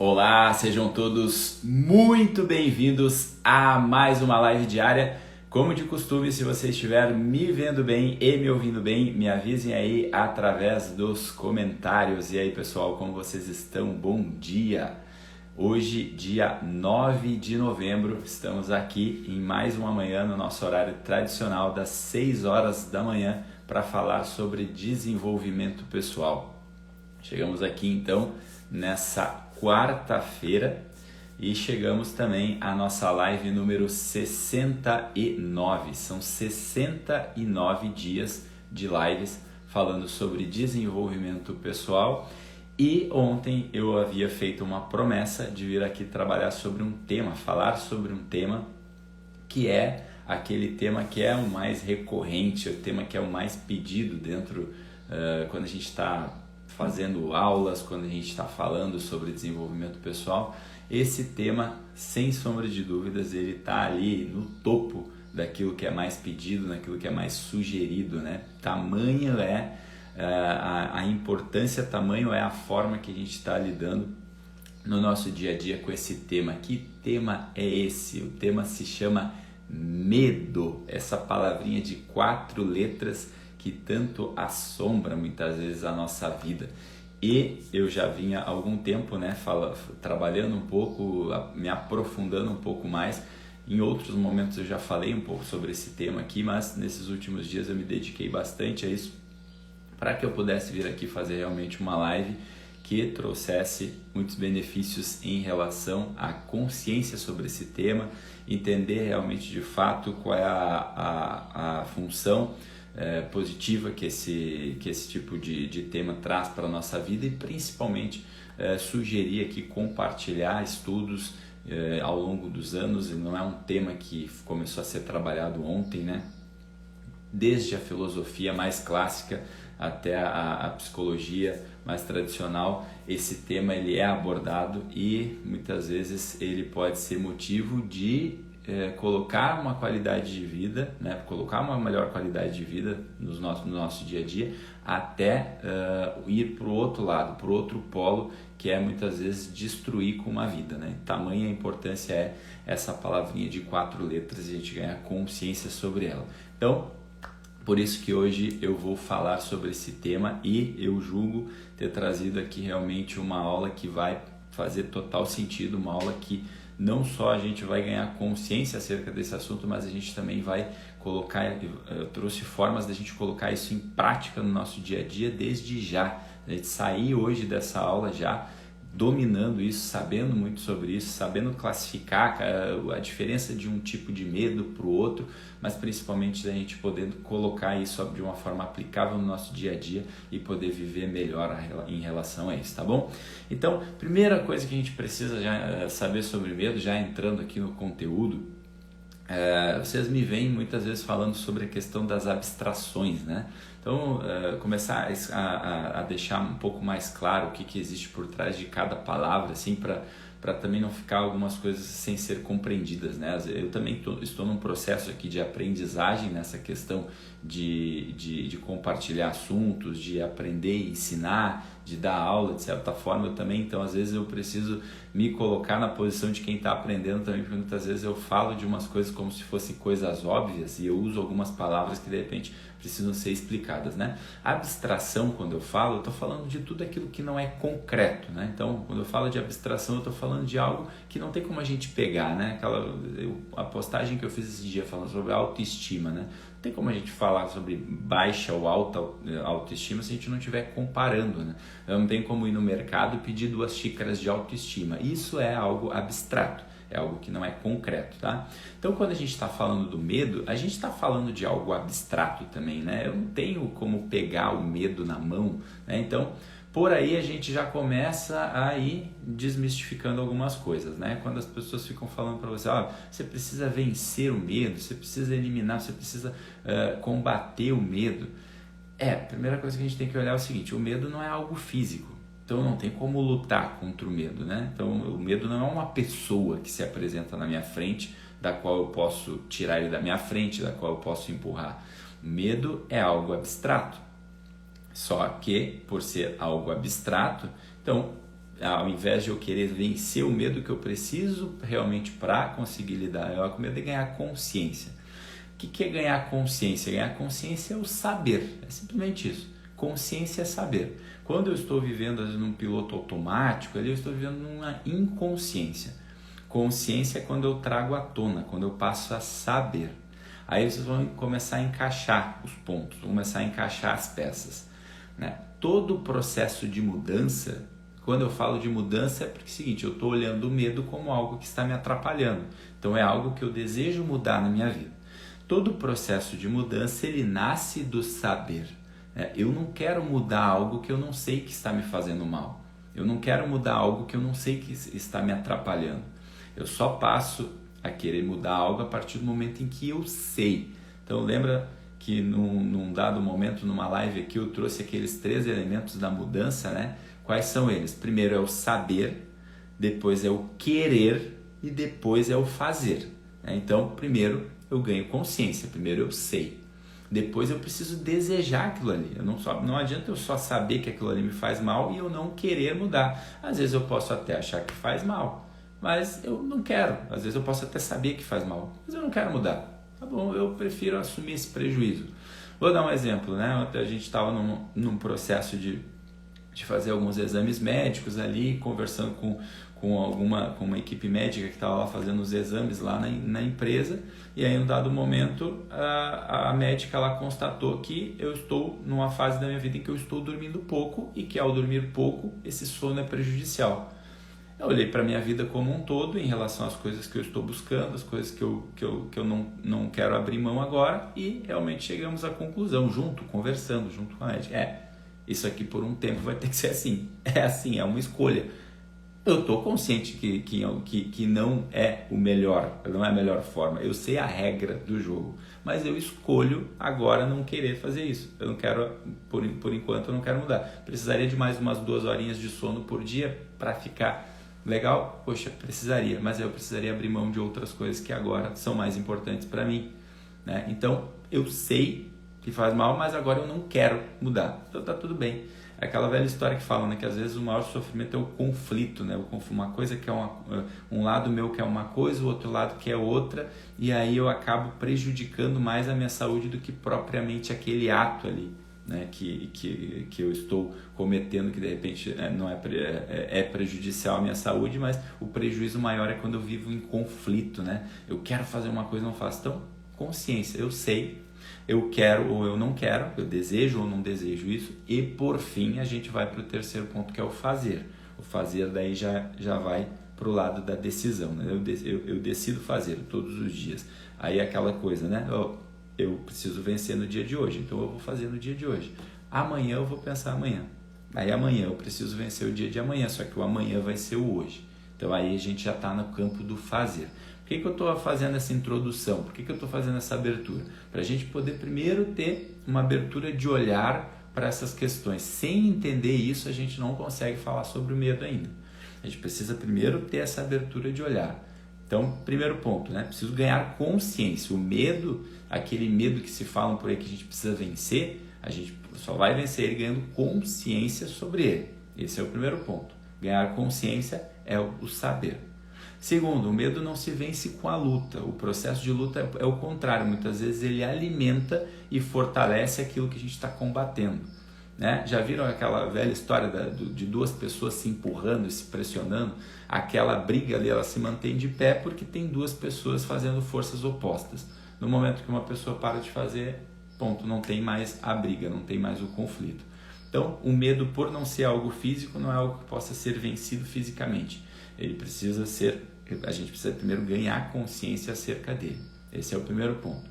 Olá, sejam todos muito bem-vindos a mais uma live diária. Como de costume, se você estiver me vendo bem e me ouvindo bem, me avisem aí através dos comentários. E aí, pessoal, como vocês estão? Bom dia! Hoje, dia 9 de novembro, estamos aqui em mais uma manhã no nosso horário tradicional das 6 horas da manhã para falar sobre desenvolvimento pessoal. Chegamos aqui então nessa quarta-feira e chegamos também à nossa live número 69. São 69 dias de lives falando sobre desenvolvimento pessoal. E ontem eu havia feito uma promessa de vir aqui trabalhar sobre um tema, falar sobre um tema que é aquele tema que é o mais recorrente, o tema que é o mais pedido dentro, quando a gente está fazendo aulas, quando a gente está falando sobre desenvolvimento pessoal. Esse tema, sem sombra de dúvidas, ele está ali no topo daquilo que é mais pedido, naquilo que é mais sugerido, né? Tamanho é a importância, tamanho é a forma que a gente está lidando no nosso dia a dia com esse tema. Que tema é esse? O tema se chama medo, essa palavrinha de 4 letras que tanto assombra muitas vezes a nossa vida. E eu já vinha há algum tempo, né, trabalhando um pouco, me aprofundando um pouco mais. Em outros momentos eu já falei um pouco sobre esse tema aqui, mas nesses últimos dias eu me dediquei bastante a isso, para que eu pudesse vir aqui fazer realmente uma live que trouxesse muitos benefícios em relação à consciência sobre esse tema, entender realmente de fato qual é a função positiva que esse tipo de tema traz para a nossa vida e principalmente sugerir aqui compartilhar estudos ao longo dos anos. E não é um tema que começou a ser trabalhado ontem, né? Desde a filosofia mais clássica até a psicologia mais tradicional, esse tema ele é abordado e muitas vezes ele pode ser motivo de colocar uma qualidade de vida, né? Colocar uma melhor qualidade de vida no nosso dia a dia, até ir para o outro lado, para o outro polo, que é muitas vezes destruir com uma vida, né? Tamanha importância é essa palavrinha de 4 letras e a gente ganhar consciência sobre ela. Então, por isso que hoje eu vou falar sobre esse tema e eu julgo ter trazido aqui realmente uma aula que vai fazer total sentido, uma aula que não só a gente vai ganhar consciência acerca desse assunto, mas a gente também vai colocar, eu trouxe formas da gente colocar isso em prática no nosso dia a dia desde já. A gente sair hoje dessa aula já dominando isso, sabendo muito sobre isso, sabendo classificar a diferença de um tipo de medo para o outro, mas principalmente da gente podendo colocar isso de uma forma aplicável no nosso dia a dia e poder viver melhor em relação a isso, tá bom? Então, primeira coisa que a gente precisa já saber sobre medo, já entrando aqui no conteúdo, vocês me veem muitas vezes falando sobre a questão das abstrações, né? Então, começar a deixar um pouco mais claro o que existe por trás de cada palavra, assim, para também não ficar algumas coisas sem ser compreendidas, né? Eu também estou num processo aqui de aprendizagem nessa questão de compartilhar assuntos, de aprender e ensinar, de dar aula, de certa forma. Eu também, então, às vezes eu preciso me colocar na posição de quem está aprendendo também, porque muitas vezes eu falo de umas coisas como se fossem coisas óbvias e eu uso algumas palavras que de repente precisam ser explicadas, né? Abstração, quando eu falo, eu estou falando de tudo aquilo que não é concreto, né? Então, quando eu falo de abstração, eu estou falando de algo que não tem como a gente pegar, né? A postagem que eu fiz esse dia falando sobre autoestima, né? Não tem como a gente falar sobre baixa ou alta autoestima se a gente não estiver comparando, né? Eu não tenho como ir no mercado e pedir 2 xícaras de autoestima. Isso é algo abstrato, é algo que não é concreto, tá? Então, quando a gente está falando do medo, a gente está falando de algo abstrato também, né? Eu não tenho como pegar o medo na mão, né? Então, por aí a gente já começa a ir desmistificando algumas coisas, né? Quando as pessoas ficam falando para você, você precisa vencer o medo, você precisa eliminar, você precisa combater o medo. A primeira coisa que a gente tem que olhar é o seguinte: o medo não é algo físico, então não tem como lutar contra o medo, né? Então o medo não é uma pessoa que se apresenta na minha frente, da qual eu posso tirar ele da minha frente, da qual eu posso empurrar. O medo é algo abstrato. Só que, por ser algo abstrato, então ao invés de eu querer vencer o medo que eu preciso realmente para conseguir lidar, eu com medo de ganhar consciência. O que é ganhar consciência? Ganhar consciência é o saber, é simplesmente isso. Consciência é saber. Quando eu estou vivendo às vezes, num piloto automático, ali eu estou vivendo numa inconsciência. Consciência é quando eu trago à tona, quando eu passo a saber. Aí vocês vão começar a encaixar os pontos, vão começar a encaixar as peças, né? Todo o processo de mudança, quando eu falo de mudança é porque é o seguinte, eu estou olhando o medo como algo que está me atrapalhando. Então é algo que eu desejo mudar na minha vida. Todo o processo de mudança, ele nasce do saber. Eu não quero mudar algo que eu não sei que está me fazendo mal. Eu não quero mudar algo que eu não sei que está me atrapalhando. Eu só passo a querer mudar algo a partir do momento em que eu sei. Então lembra que num dado momento, numa live aqui, eu trouxe aqueles 3 elementos da mudança, né? Quais são eles? Primeiro é o saber, depois é o querer e depois é o fazer. Então, primeiro eu ganho consciência, primeiro eu sei. Depois eu preciso desejar aquilo ali. Não adianta eu só saber que aquilo ali me faz mal e eu não querer mudar. Às vezes eu posso até achar que faz mal, mas eu não quero. Às vezes eu posso até saber que faz mal, mas eu não quero mudar. Tá bom, eu prefiro assumir esse prejuízo. Vou dar um exemplo, né? Ontem a gente estava num processo de fazer alguns exames médicos ali, conversando com uma equipe médica que estava lá fazendo os exames lá na empresa, e aí em um dado momento a médica lá constatou que eu estou numa fase da minha vida em que eu estou dormindo pouco e que ao dormir pouco esse sono é prejudicial. Eu olhei para a minha vida como um todo em relação às coisas que eu estou buscando, as coisas que eu não quero abrir mão agora, e realmente chegamos à conclusão, conversando junto com a médica. Isso aqui por um tempo vai ter que ser assim. É assim, é uma escolha. Eu estou consciente que não é o melhor, não é a melhor forma. Eu sei a regra do jogo, mas eu escolho agora não querer fazer isso. Eu não quero, por enquanto, eu não quero mudar. Precisaria de mais umas 2 horinhas de sono por dia para ficar legal? Poxa, precisaria, mas eu precisaria abrir mão de outras coisas que agora são mais importantes para mim, né? Então, eu sei que faz mal, mas agora eu não quero mudar. Então tá tudo bem. É aquela velha história que fala, né, que às vezes o maior sofrimento é o conflito, né? Uma coisa que é um lado meu que é uma coisa, o outro lado que é outra, e aí eu acabo prejudicando mais a minha saúde do que propriamente aquele ato ali, né, que eu estou cometendo, que de repente não é prejudicial à minha saúde, mas o prejuízo maior é quando eu vivo em conflito, né? Eu quero fazer uma coisa e não faço. Então, consciência, eu sei, eu quero ou eu não quero, eu desejo ou não desejo isso, e por fim a gente vai para o terceiro ponto, que é o fazer. O fazer daí já vai para o lado da decisão, né? Eu decido fazer todos os dias. Aí é aquela coisa, né? Eu preciso vencer no dia de hoje, então eu vou fazer no dia de hoje. Amanhã eu vou pensar amanhã. Aí amanhã eu preciso vencer o dia de amanhã, só que o amanhã vai ser o hoje. Então aí a gente já está no campo do fazer. Por que eu estou fazendo essa introdução? Por que eu estou fazendo essa abertura? Para a gente poder primeiro ter uma abertura de olhar para essas questões. Sem entender isso, a gente não consegue falar sobre o medo ainda. A gente precisa primeiro ter essa abertura de olhar. Então, primeiro ponto, né? Preciso ganhar consciência. O medo, aquele medo que se falam por aí que a gente precisa vencer, a gente só vai vencer ele ganhando consciência sobre ele. Esse é o primeiro ponto. Ganhar consciência é o saber. Segundo, o medo não se vence com a luta. O processo de luta é o contrário. Muitas vezes ele alimenta e fortalece aquilo que a gente está combatendo, né? Já viram aquela velha história de 2 pessoas se empurrando e se pressionando? Aquela briga ali, ela se mantém de pé porque tem 2 pessoas fazendo forças opostas. No momento que uma pessoa para de fazer, ponto, não tem mais a briga, não tem mais o conflito. Então, o medo, por não ser algo físico, não é algo que possa ser vencido fisicamente. A gente precisa primeiro ganhar consciência acerca dele. Esse é o primeiro ponto.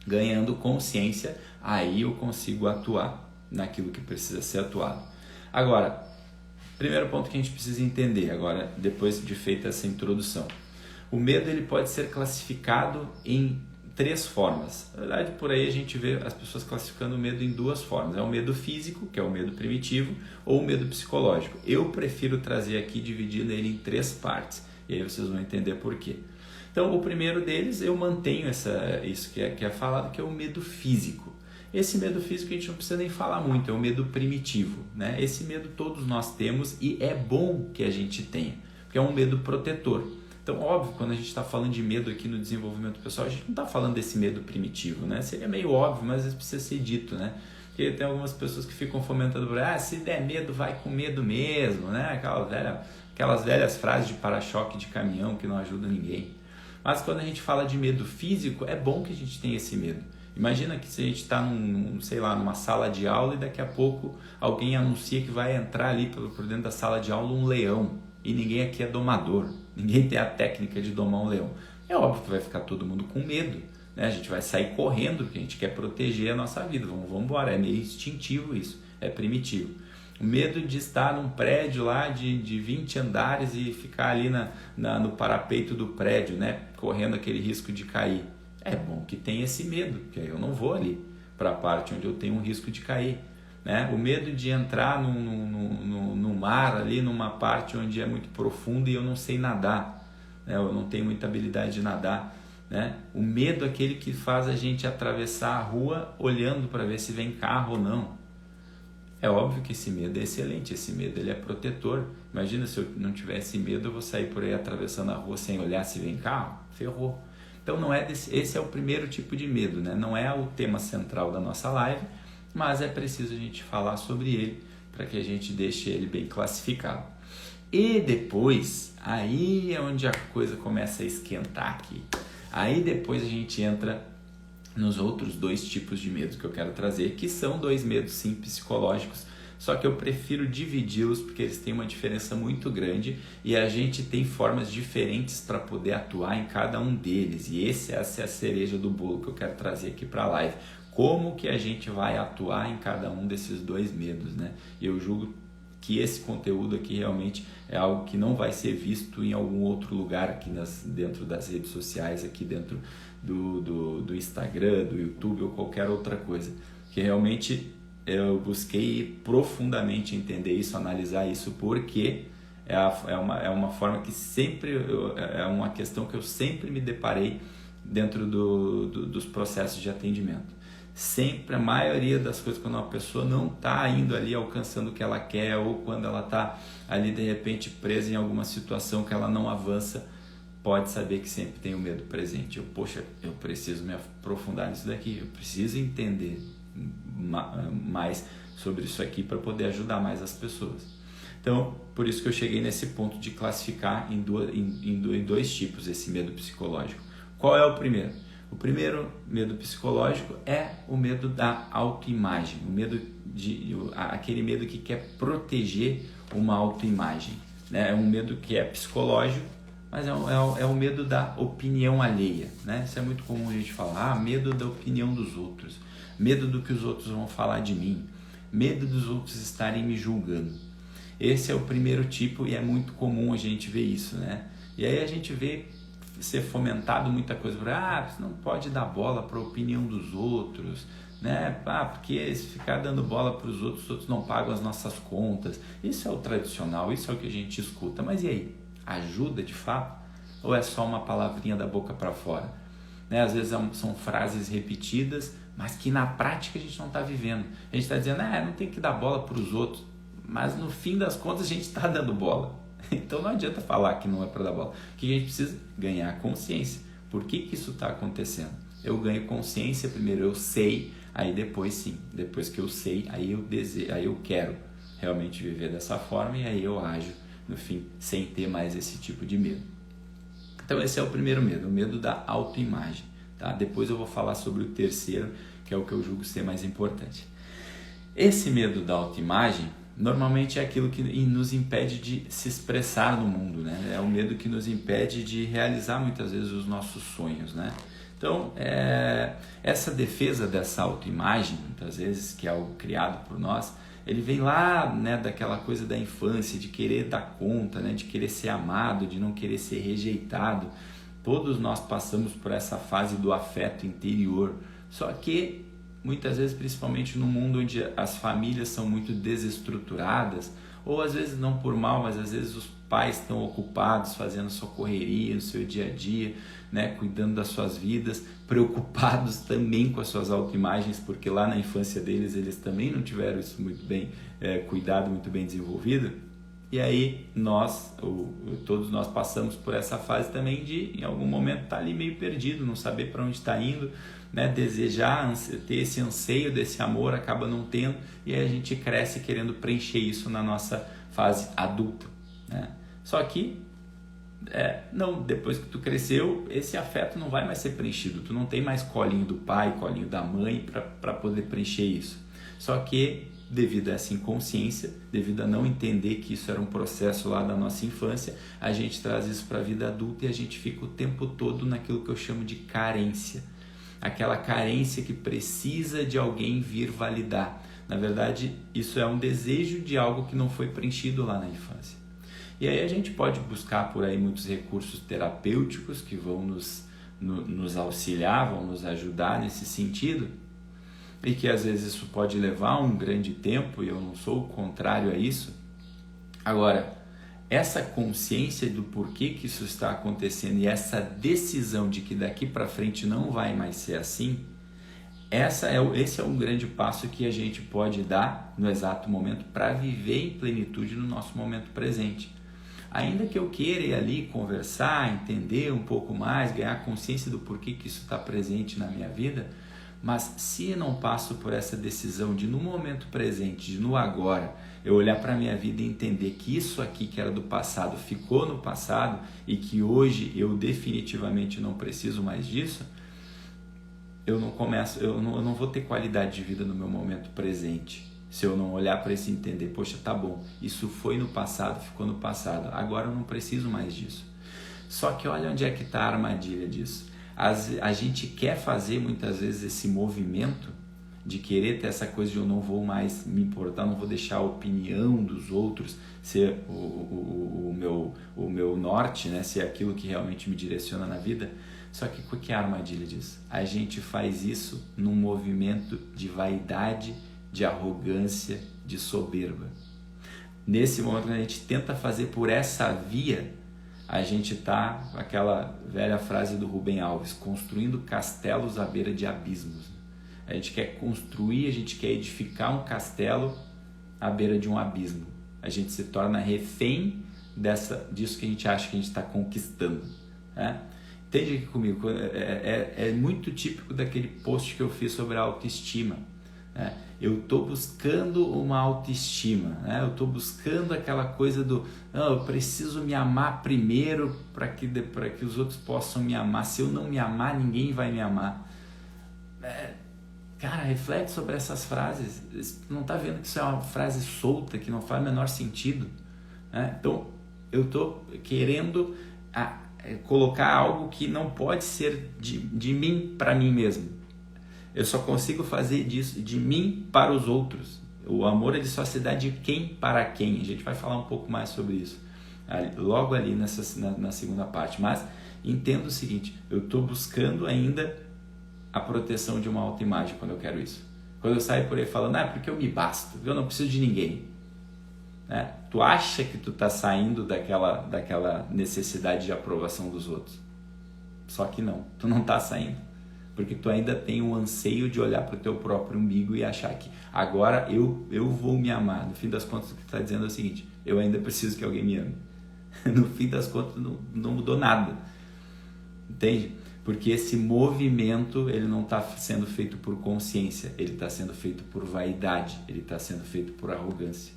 Ganhando consciência, aí eu consigo atuar naquilo que precisa ser atuado. Agora, primeiro ponto que a gente precisa entender, agora, depois de feita essa introdução. O medo ele pode ser classificado em 3 formas. Na verdade, por aí a gente vê as pessoas classificando o medo em 2 formas. É o medo físico, que é o medo primitivo, ou o medo psicológico. Eu prefiro trazer aqui, dividindo ele em 3 partes. E aí vocês vão entender por quê. Então, o primeiro deles, eu mantenho isso que é falado, que é o medo físico. Esse medo físico a gente não precisa nem falar muito, é o medo primitivo, né? Esse medo todos nós temos e é bom que a gente tenha, porque é um medo protetor. Então, óbvio, quando a gente está falando de medo aqui no desenvolvimento pessoal, a gente não está falando desse medo primitivo, né? Seria meio óbvio, mas às vezes precisa ser dito, né? Porque tem algumas pessoas que ficam fomentando, se der medo, vai com medo mesmo, né? Aquelas velhas frases de para-choque de caminhão que não ajudam ninguém. Mas quando a gente fala de medo físico, é bom que a gente tenha esse medo. Imagina que se a gente está numa sala de aula e daqui a pouco alguém anuncia que vai entrar ali por dentro da sala de aula um leão e ninguém aqui é domador, ninguém tem a técnica de domar um leão. É óbvio que vai ficar todo mundo com medo, né? A gente vai sair correndo porque a gente quer proteger a nossa vida, vamos embora, é meio instintivo isso, é primitivo. O medo de estar num prédio lá de 20 andares e ficar ali no parapeito do prédio, né? Correndo aquele risco de cair. É bom que tenha esse medo, porque aí eu não vou ali para a parte onde eu tenho um risco de cair, né? O medo de entrar no mar ali, numa parte onde é muito profunda e eu não sei nadar, né? Eu não tenho muita habilidade de nadar, né? O medo é aquele que faz a gente atravessar a rua olhando para ver se vem carro ou não. É óbvio que esse medo é excelente, esse medo ele é protetor. Imagina se eu não tivesse medo, eu vou sair por aí atravessando a rua sem olhar se vem carro, ferrou. Então esse é o primeiro tipo de medo, né? Não é o tema central da nossa live, mas é preciso a gente falar sobre ele para que a gente deixe ele bem classificado. E depois, aí é onde a coisa começa a esquentar aqui. Aí depois a gente entra nos outros dois tipos de medo que eu quero trazer, que são dois medos sim psicológicos, só que eu prefiro dividi-los porque eles têm uma diferença muito grande e a gente tem formas diferentes para poder atuar em cada um deles, e essa é a cereja do bolo que eu quero trazer aqui para a live. Como que a gente vai atuar em cada um desses dois medos, né? E eu julgo que esse conteúdo aqui realmente é algo que não vai ser visto em algum outro lugar aqui dentro das redes sociais, aqui dentro do Instagram, do YouTube ou qualquer outra coisa, que realmente eu busquei profundamente entender isso, analisar isso, porque é uma forma que sempre, é uma questão que eu sempre me deparei dentro dos processos de atendimento. Sempre, a maioria das coisas, quando uma pessoa não está indo ali alcançando o que ela quer, ou quando ela está ali de repente presa em alguma situação que ela não avança, pode saber que sempre tem o medo presente. Eu preciso me aprofundar nisso daqui, eu preciso entender mais sobre isso aqui para poder ajudar mais as pessoas. Então, por isso que eu cheguei nesse ponto de classificar em dois tipos esse medo psicológico. Qual é o primeiro? O primeiro medo psicológico é o medo da autoimagem, aquele medo que quer proteger uma autoimagem, né? É um medo que é psicológico, mas é o medo da opinião alheia, né? Isso é muito comum a gente falar, medo da opinião dos outros, medo do que os outros vão falar de mim, medo dos outros estarem me julgando. Esse é o primeiro tipo e é muito comum a gente ver isso, né? E aí a gente vê ser fomentado muita coisa, você não pode dar bola para a opinião dos outros, né? Porque se ficar dando bola para os outros não pagam as nossas contas. Isso é o tradicional, isso é o que a gente escuta, mas e aí? Ajuda de fato? Ou é só uma palavrinha da boca para fora? Né? Às vezes são frases repetidas, mas que na prática a gente não está vivendo. A gente está dizendo, não tem que dar bola para os outros, mas no fim das contas a gente está dando bola. Então não adianta falar que não é para dar bola. O que a gente precisa? Ganhar consciência. Por que isso está acontecendo? Eu ganho consciência, primeiro eu sei, aí depois sim, depois que eu sei, aí eu desejo, aí eu quero realmente viver dessa forma e aí eu ajo no fim, sem ter mais esse tipo de medo. Então esse é o primeiro medo, o medo da autoimagem, tá? Depois eu vou falar sobre o terceiro, que é o que eu julgo ser mais importante. Esse medo da autoimagem normalmente é aquilo que nos impede de se expressar no mundo, né? É o medo que nos impede de realizar muitas vezes os nossos sonhos, né? Então, essa defesa dessa autoimagem, muitas vezes, que é algo criado por nós, ele vem lá, né, daquela coisa da infância, de querer dar conta, né, de querer ser amado, de não querer ser rejeitado. Todos nós passamos por essa fase do afeto interior, só que muitas vezes, principalmente no mundo onde as famílias são muito desestruturadas, ou às vezes não por mal, mas às vezes pais estão ocupados, fazendo sua correria no seu dia a dia, né, cuidando das suas vidas, preocupados também com as suas autoimagens, porque lá na infância deles eles também não tiveram isso muito bem cuidado, muito bem desenvolvido. E aí todos nós passamos por essa fase também de, em algum momento, estar ali meio perdido, não saber para onde está indo, né? Desejar, ter esse anseio desse amor, acaba não tendo, e aí a gente cresce querendo preencher isso na nossa fase adulta, né? Só que, não, depois que tu cresceu, esse afeto não vai mais ser preenchido, tu não tem mais colinho do pai, colinho da mãe para poder preencher isso. Só que, devido a essa inconsciência, devido a não entender que isso era um processo lá da nossa infância, a gente traz isso para a vida adulta e a gente fica o tempo todo naquilo que eu chamo de carência. Aquela carência que precisa de alguém vir validar. Na verdade, isso é um desejo de algo que não foi preenchido lá na infância. E aí a gente pode buscar por aí muitos recursos terapêuticos que vão nos auxiliar, vão nos ajudar nesse sentido, e que às vezes isso pode levar um grande tempo, e eu não sou o contrário a isso. Agora, essa consciência do porquê que isso está acontecendo e essa decisão de que daqui para frente não vai mais ser assim, esse é um grande passo que a gente pode dar no exato momento para viver em plenitude no nosso momento presente. Ainda que eu queira ir ali conversar, entender um pouco mais, ganhar consciência do porquê que isso está presente na minha vida, mas se eu não passo por essa decisão de no momento presente, de no agora, eu olhar para a minha vida e entender que isso aqui que era do passado ficou no passado e que hoje eu definitivamente não preciso mais disso, eu não vou ter qualidade de vida no meu momento presente. Se eu não olhar para isso e entender, poxa, tá bom, isso foi no passado, ficou no passado, agora eu não preciso mais disso. Só que olha onde é que está a armadilha disso. A gente quer fazer muitas vezes esse movimento de querer ter essa coisa de eu não vou mais me importar, não vou deixar a opinião dos outros ser o meu norte, né? Ser aquilo que realmente me direciona na vida. Só que qual que é a armadilha disso? A gente faz isso num movimento de vaidade, de arrogância, de soberba. Nesse momento que a gente tenta fazer por essa via, a gente está, aquela velha frase do Rubem Alves, construindo castelos à beira de abismos. A gente quer construir, a gente quer edificar um castelo à beira de um abismo. A gente se torna refém disso que a gente acha que a gente está conquistando, né? Entende aqui comigo? É muito típico daquele post que eu fiz sobre a autoestima, né? Eu estou buscando uma autoestima, né? Eu estou buscando aquela coisa do não, eu preciso me amar primeiro para que os outros possam me amar. Se eu não me amar, ninguém vai me amar. Cara, reflete sobre essas frases. Não está vendo que isso é uma frase solta, que não faz o menor sentido, né? Então, eu estou querendo colocar algo que não pode ser de mim para mim mesmo. Eu só consigo fazer disso de mim para os outros. O amor ele só se dá de quem para quem. A gente vai falar um pouco mais sobre isso logo ali na segunda parte. Mas entenda o seguinte, eu estou buscando ainda a proteção de uma autoimagem quando eu quero isso. Quando eu saio por aí falando, porque eu me basto, eu não preciso de ninguém, né? Tu acha que tu está saindo daquela necessidade de aprovação dos outros. Só que não, tu não está saindo. Porque tu ainda tem um anseio de olhar para o teu próprio umbigo e achar que agora eu vou me amar. No fim das contas, o que tu está dizendo é o seguinte, eu ainda preciso que alguém me ame. No fim das contas, não mudou nada. Entende? Porque esse movimento, ele não está sendo feito por consciência, ele está sendo feito por vaidade, ele está sendo feito por arrogância.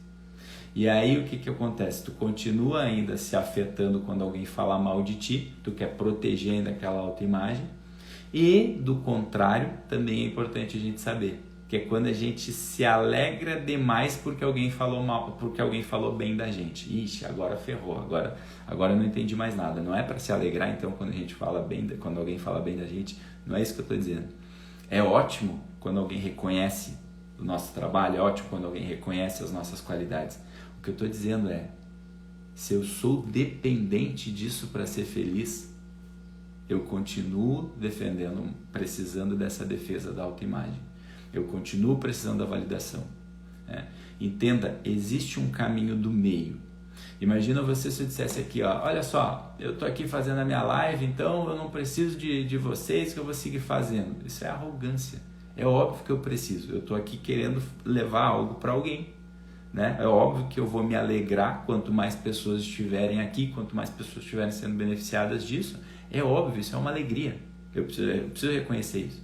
E aí o que acontece? Tu continua ainda se afetando quando alguém fala mal de ti, tu quer proteger ainda aquela autoimagem. E, do contrário, também é importante a gente saber que é quando a gente se alegra demais porque alguém falou mal, porque alguém falou bem da gente. Ixi, agora ferrou, agora eu não entendi mais nada. Não é para se alegrar, então, quando alguém fala bem da gente, não é isso que eu estou dizendo. É ótimo quando alguém reconhece o nosso trabalho, é ótimo quando alguém reconhece as nossas qualidades. O que eu estou dizendo é, se eu sou dependente disso para ser feliz, eu continuo precisando dessa defesa da autoimagem. Eu continuo precisando da validação, né? Entenda, existe um caminho do meio. Imagina você se eu dissesse aqui, ó, olha só, eu tô aqui fazendo a minha live, então eu não preciso de vocês, que eu vou seguir fazendo. Isso é arrogância. É óbvio que eu preciso. Eu tô aqui querendo levar algo para alguém, né? É óbvio que eu vou me alegrar quanto mais pessoas estiverem aqui, quanto mais pessoas estiverem sendo beneficiadas disso. É óbvio, isso é uma alegria. Eu preciso reconhecer isso.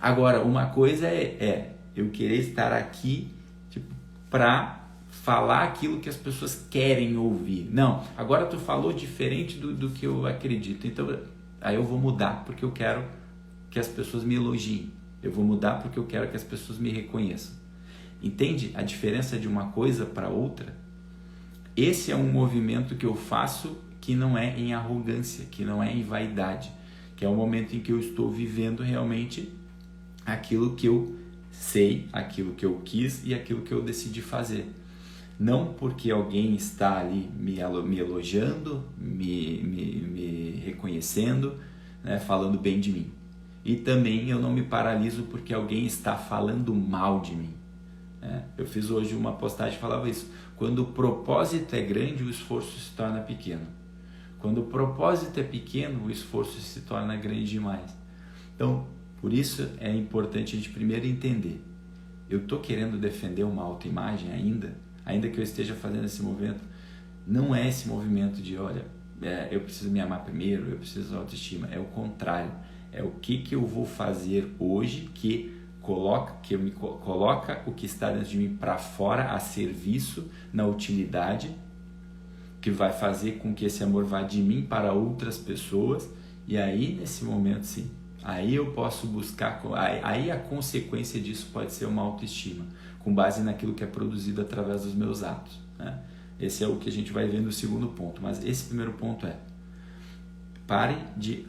Agora, uma coisa é eu querer estar aqui tipo, para falar aquilo que as pessoas querem ouvir. Não, agora tu falou diferente do que eu acredito. Então, aí eu vou mudar porque eu quero que as pessoas me elogiem. Eu vou mudar porque eu quero que as pessoas me reconheçam. Entende a diferença de uma coisa para outra? Esse é um movimento que eu faço que não é em arrogância, que não é em vaidade, que é o momento em que eu estou vivendo realmente aquilo que eu sei, aquilo que eu quis e aquilo que eu decidi fazer. Não porque alguém está ali me elogiando, me reconhecendo, né, falando bem de mim. E também eu não me paraliso porque alguém está falando mal de mim. Eu fiz hoje uma postagem que falava isso. Quando o propósito é grande, o esforço se torna pequeno. Quando o propósito é pequeno, o esforço se torna grande demais. Então, por isso é importante a gente primeiro entender. Eu estou querendo defender uma autoimagem ainda que eu esteja fazendo esse movimento. Não é esse movimento de, olha, eu preciso me amar primeiro, eu preciso de autoestima. É o contrário. É o que eu vou fazer hoje que me coloca o que está dentro de mim para fora, a serviço, na utilidade, que vai fazer com que esse amor vá de mim para outras pessoas. E aí, nesse momento, sim, aí eu posso buscar, aí a consequência disso pode ser uma autoestima, com base naquilo que é produzido através dos meus atos, né? Esse é o que a gente vai ver no segundo ponto, mas esse primeiro ponto é: pare de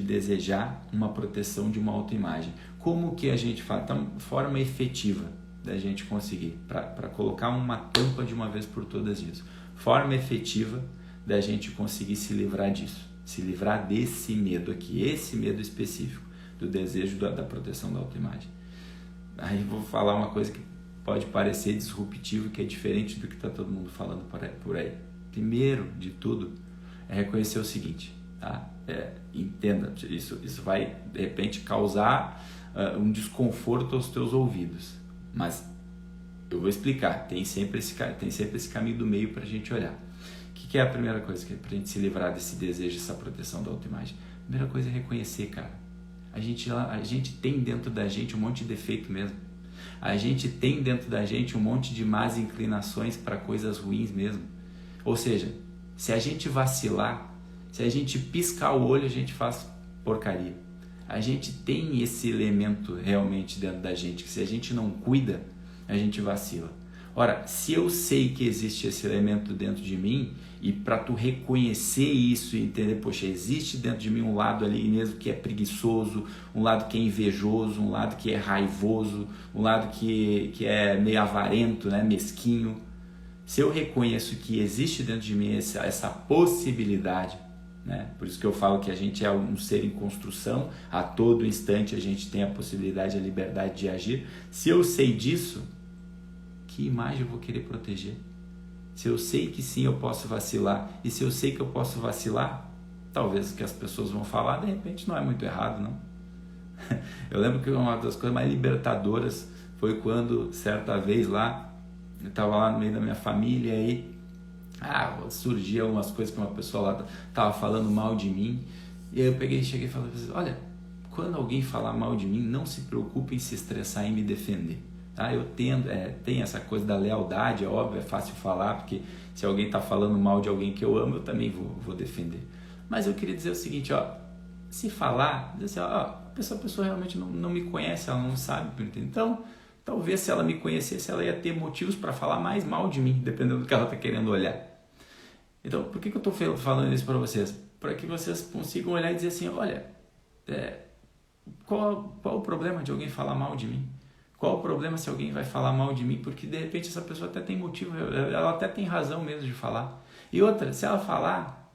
desejar uma proteção de uma autoimagem. Como que a gente faz? Então, forma efetiva da gente conseguir, para colocar uma tampa de uma vez por todas disso. Forma efetiva da gente conseguir se livrar disso, se livrar desse medo aqui, esse medo específico, do desejo da proteção da autoimagem. Aí vou falar uma coisa que pode parecer disruptivo, que é diferente do que está todo mundo falando por aí. Primeiro de tudo, é reconhecer o seguinte, tá? Entenda, isso vai de repente causar um desconforto aos teus ouvidos, mas eu vou explicar. Tem sempre esse caminho do meio para a gente olhar. O que é a primeira coisa para a gente se livrar desse desejo, essa proteção da autoimagem? A primeira coisa é reconhecer, cara. A gente tem dentro da gente um monte de defeito mesmo. A gente tem dentro da gente um monte de más inclinações para coisas ruins mesmo. Ou seja, se a gente vacilar, se a gente piscar o olho, a gente faz porcaria. A gente tem esse elemento realmente dentro da gente, que se a gente não cuida, a gente vacila. Ora, se eu sei que existe esse elemento dentro de mim, e para tu reconhecer isso e entender, poxa, existe dentro de mim um lado ali mesmo que é preguiçoso, um lado que é invejoso, um lado que é raivoso, um lado que é meio avarento, né, mesquinho. Se eu reconheço que existe dentro de mim essa possibilidade, né? Por isso que eu falo que a gente é um ser em construção, a todo instante a gente tem a possibilidade, a liberdade de agir. Se eu sei disso, que imagem eu vou querer proteger? Se eu sei que sim, eu posso vacilar, e se eu sei que eu posso vacilar, talvez o que as pessoas vão falar, de repente não é muito errado, não. Eu lembro que uma das coisas mais libertadoras foi quando, certa vez lá, eu estava lá no meio da minha família e surgiam umas coisas que uma pessoa lá estava falando mal de mim, e aí eu cheguei e falei, olha, quando alguém falar mal de mim, não se preocupe em se estressar em me defender. Tá? Eu tem essa coisa da lealdade, é óbvio, é fácil falar, porque se alguém está falando mal de alguém que eu amo, eu também vou defender. Mas eu queria dizer o seguinte, se falar, dizer assim, a pessoa realmente não me conhece, ela não sabe, então talvez se ela me conhecesse, ela ia ter motivos para falar mais mal de mim, dependendo do que ela está querendo olhar. Então, por que eu estou falando isso para vocês? Para que vocês consigam olhar e dizer assim, olha, qual o problema de alguém falar mal de mim? Qual o problema se alguém vai falar mal de mim? Porque de repente essa pessoa até tem motivo, ela até tem razão mesmo de falar. E outra, se ela falar,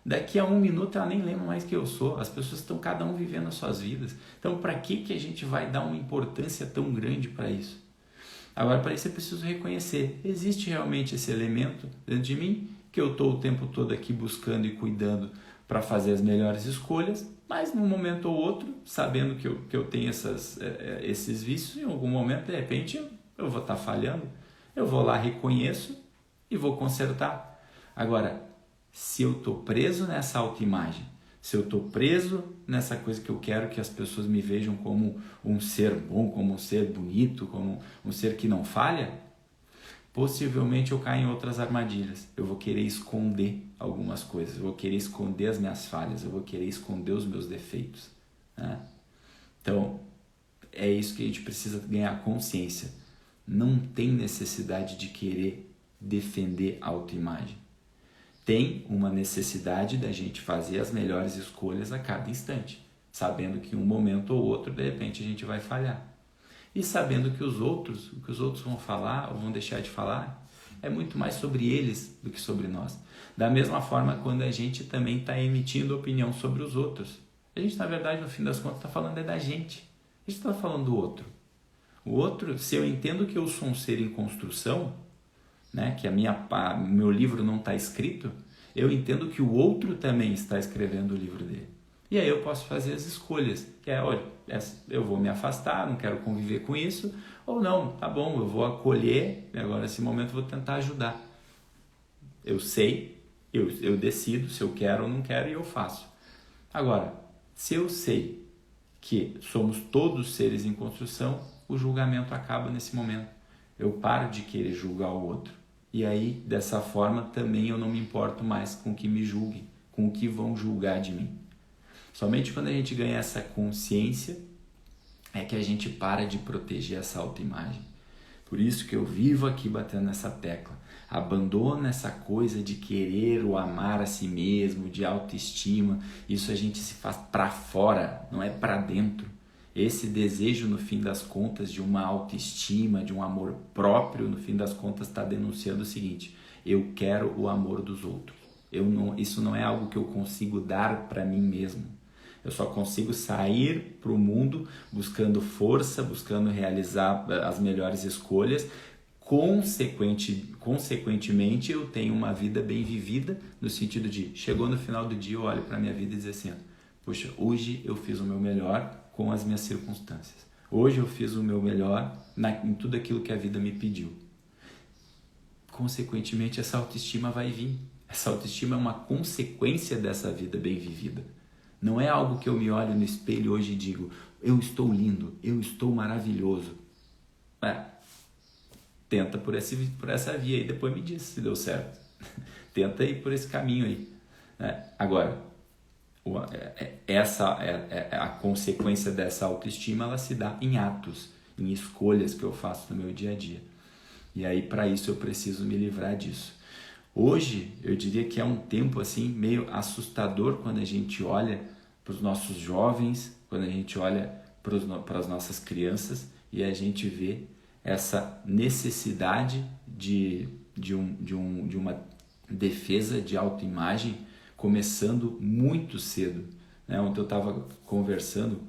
daqui a 1 minuto ela nem lembra mais que eu sou. As pessoas estão cada um vivendo as suas vidas. Então para que a gente vai dar uma importância tão grande para isso? Agora, para isso eu preciso reconhecer, existe realmente esse elemento dentro de mim, que eu estou o tempo todo aqui buscando e cuidando para fazer as melhores escolhas, mas num momento ou outro, sabendo que eu tenho esses vícios, em algum momento, de repente, eu vou estar falhando, eu vou lá, reconheço e vou consertar. Agora, se eu estou preso nessa autoimagem, se eu estou preso nessa coisa que eu quero que as pessoas me vejam como um ser bom, como um ser bonito, como um ser que não falha, possivelmente eu caio em outras armadilhas. Eu vou querer esconder algumas coisas, eu vou querer esconder as minhas falhas, eu vou querer esconder os meus defeitos, né? Então, é isso que a gente precisa ganhar consciência. Não tem necessidade de querer defender a autoimagem. Tem uma necessidade da gente fazer as melhores escolhas a cada instante, sabendo que em um momento ou outro, de repente, a gente vai falhar. E sabendo que o que os outros vão falar ou vão deixar de falar, é muito mais sobre eles do que sobre nós. Da mesma forma, quando a gente também está emitindo opinião sobre os outros. A gente, na verdade, no fim das contas, está falando da gente. A gente está falando do outro. O outro, se eu entendo que eu sou um ser em construção, né, que meu livro não está escrito, eu entendo que o outro também está escrevendo o livro dele. E aí eu posso fazer as escolhas, que é, olha, eu vou me afastar, não quero conviver com isso, ou não, tá bom, eu vou acolher, e agora nesse momento eu vou tentar ajudar. Eu sei, eu decido se eu quero ou não quero e eu faço. Agora, se eu sei que somos todos seres em construção, o julgamento acaba nesse momento. Eu paro de querer julgar o outro. E aí, dessa forma, também eu não me importo mais com o que me julguem, com o que vão julgar de mim. Somente quando a gente ganha essa consciência é que a gente para de proteger essa autoimagem. Por isso que eu vivo aqui batendo nessa tecla. Abandona essa coisa de querer ou amar a si mesmo, de autoestima. Isso a gente se faz para fora, não é para dentro. Esse desejo, no fim das contas, de uma autoestima, de um amor próprio, no fim das contas, está denunciando o seguinte: eu quero o amor dos outros. Isso não é algo que eu consigo dar para mim mesmo. Eu só consigo sair para o mundo buscando força, buscando realizar as melhores escolhas. Consequentemente, eu tenho uma vida bem vivida, no sentido de, chegou no final do dia, eu olho para a minha vida e dizer assim, poxa, hoje eu fiz o meu melhor com as minhas circunstâncias. Hoje eu fiz o meu melhor em tudo aquilo que a vida me pediu. Consequentemente, essa autoestima vai vir. Essa autoestima é uma consequência dessa vida bem vivida. Não é algo que eu me olho no espelho hoje e digo, eu estou lindo, eu estou maravilhoso. Tenta por essa via e depois me diz se deu certo. Tenta ir por esse caminho aí. Agora, a consequência dessa autoestima, ela se dá em atos, em escolhas que eu faço no meu dia a dia. E aí, para isso, eu preciso me livrar disso. Hoje, eu diria que é um tempo assim meio assustador quando a gente olha para os nossos jovens, quando a gente olha para as nossas crianças e a gente vê essa necessidade de uma defesa de autoimagem começando muito cedo. Ontem eu estava conversando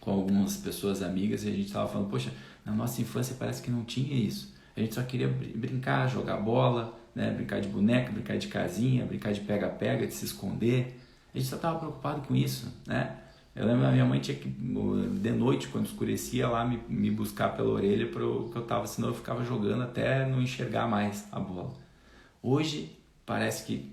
com algumas pessoas amigas e a gente estava falando, poxa, na nossa infância parece que não tinha isso. A gente só queria brincar, jogar bola, brincar de boneca, brincar de casinha, brincar de pega-pega, de se esconder. A gente só estava preocupado com isso, Eu lembro que a minha mãe tinha que, de noite, quando escurecia, lá me buscar pela orelha, porque eu tava, senão eu ficava jogando até não enxergar mais a bola. Hoje, parece que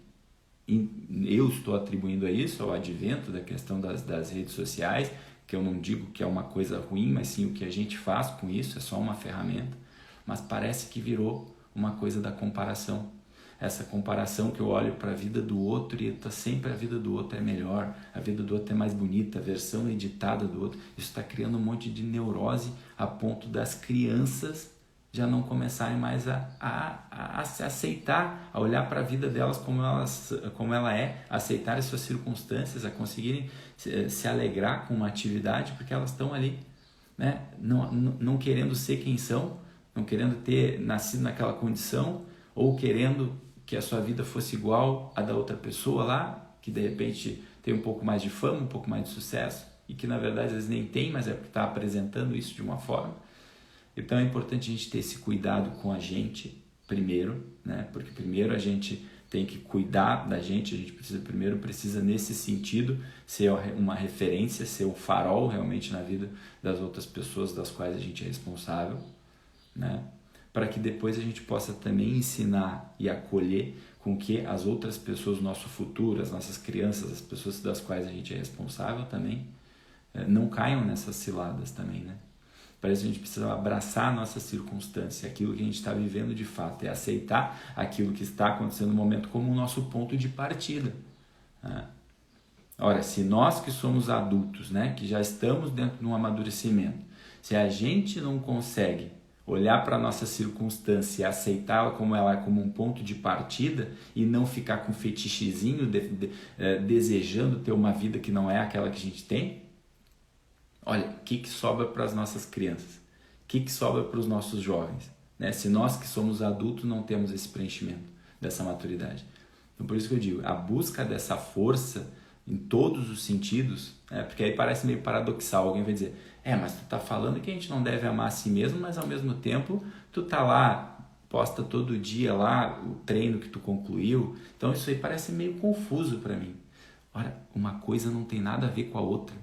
eu estou atribuindo a isso, ao advento da questão das redes sociais, que eu não digo que é uma coisa ruim, mas sim o que a gente faz com isso, é só uma ferramenta, mas parece que virou uma coisa da comparação. Essa comparação que eu olho para a vida do outro e sempre a vida do outro é melhor, a vida do outro é mais bonita, a versão editada do outro. Isso está criando um monte de neurose a ponto das crianças já não começarem mais a se aceitar, a olhar para a vida delas como ela é, a aceitar as suas circunstâncias, a conseguirem se alegrar com uma atividade, porque elas estão ali, não querendo ser quem são, não querendo ter nascido naquela condição, ou querendo que a sua vida fosse igual à da outra pessoa lá, que de repente tem um pouco mais de fama, um pouco mais de sucesso, e que na verdade às vezes nem tem, mas é porque está apresentando isso de uma forma. Então é importante a gente ter esse cuidado com a gente primeiro, né? Porque primeiro a gente tem que cuidar da gente, a gente precisa nesse sentido ser uma referência, ser um farol realmente na vida das outras pessoas das quais a gente é responsável, né? Para que depois a gente possa também ensinar e acolher com que as outras pessoas, o nosso futuro, as nossas crianças, as pessoas das quais a gente é responsável também, não caiam nessas ciladas também, né? Para isso a gente precisa abraçar a nossa circunstância, aquilo que a gente está vivendo de fato, é aceitar aquilo que está acontecendo no momento como o nosso ponto de partida, né? Ora, se nós que somos adultos, né, que já estamos dentro de um amadurecimento, se a gente não consegue olhar para a nossa circunstância e aceitá-la como ela é, como um ponto de partida, e não ficar com fetichezinho, desejando ter uma vida que não é aquela que a gente tem, olha, o que sobra para as nossas crianças? O que sobra para os nossos jovens? Né? Se nós que somos adultos não temos esse preenchimento, dessa maturidade. Então por isso que eu digo, a busca dessa força em todos os sentidos, porque aí parece meio paradoxal, alguém vai dizer, mas tu tá falando que a gente não deve amar a si mesmo, mas ao mesmo tempo tu tá lá, posta todo dia lá o treino que tu concluiu, então isso aí parece meio confuso para mim. Ora, uma coisa não tem nada a ver com a outra.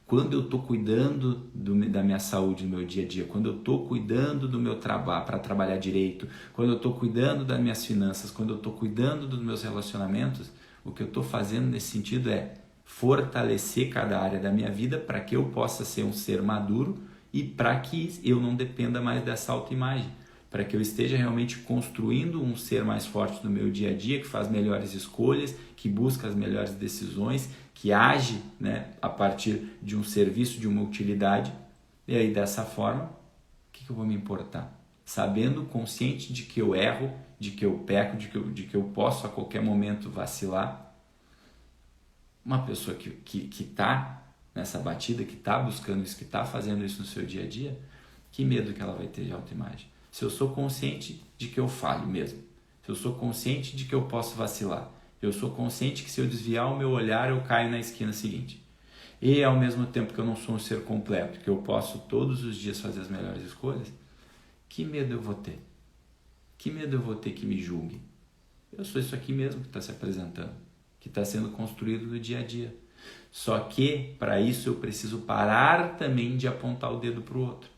Quando eu estou cuidando da minha saúde no meu dia a dia, quando eu estou cuidando do meu trabalho para trabalhar direito, quando eu estou cuidando das minhas finanças, quando eu estou cuidando dos meus relacionamentos, o que eu estou fazendo nesse sentido é fortalecer cada área da minha vida para que eu possa ser um ser maduro e para que eu não dependa mais dessa autoimagem, para que eu esteja realmente construindo um ser mais forte no meu dia a dia, que faz melhores escolhas, que busca as melhores decisões, que age, né, a partir de um serviço, de uma utilidade. E aí dessa forma, o que eu vou me importar? Sabendo, consciente de que eu erro, de que eu peco, de que eu posso a qualquer momento vacilar. Uma pessoa que está nessa batida, que está buscando isso, que está fazendo isso no seu dia a dia, que medo que ela vai ter de autoimagem? Se eu sou consciente de que eu falho mesmo, se eu sou consciente de que eu posso vacilar, eu sou consciente que se eu desviar o meu olhar eu caio na esquina seguinte, e ao mesmo tempo que eu não sou um ser completo, que eu posso todos os dias fazer as melhores escolhas, que medo eu vou ter? Que medo eu vou ter que me julgue? Eu sou isso aqui mesmo que está se apresentando, que está sendo construído no dia a dia. Só que, para isso, eu preciso parar também de apontar o dedo para o outro.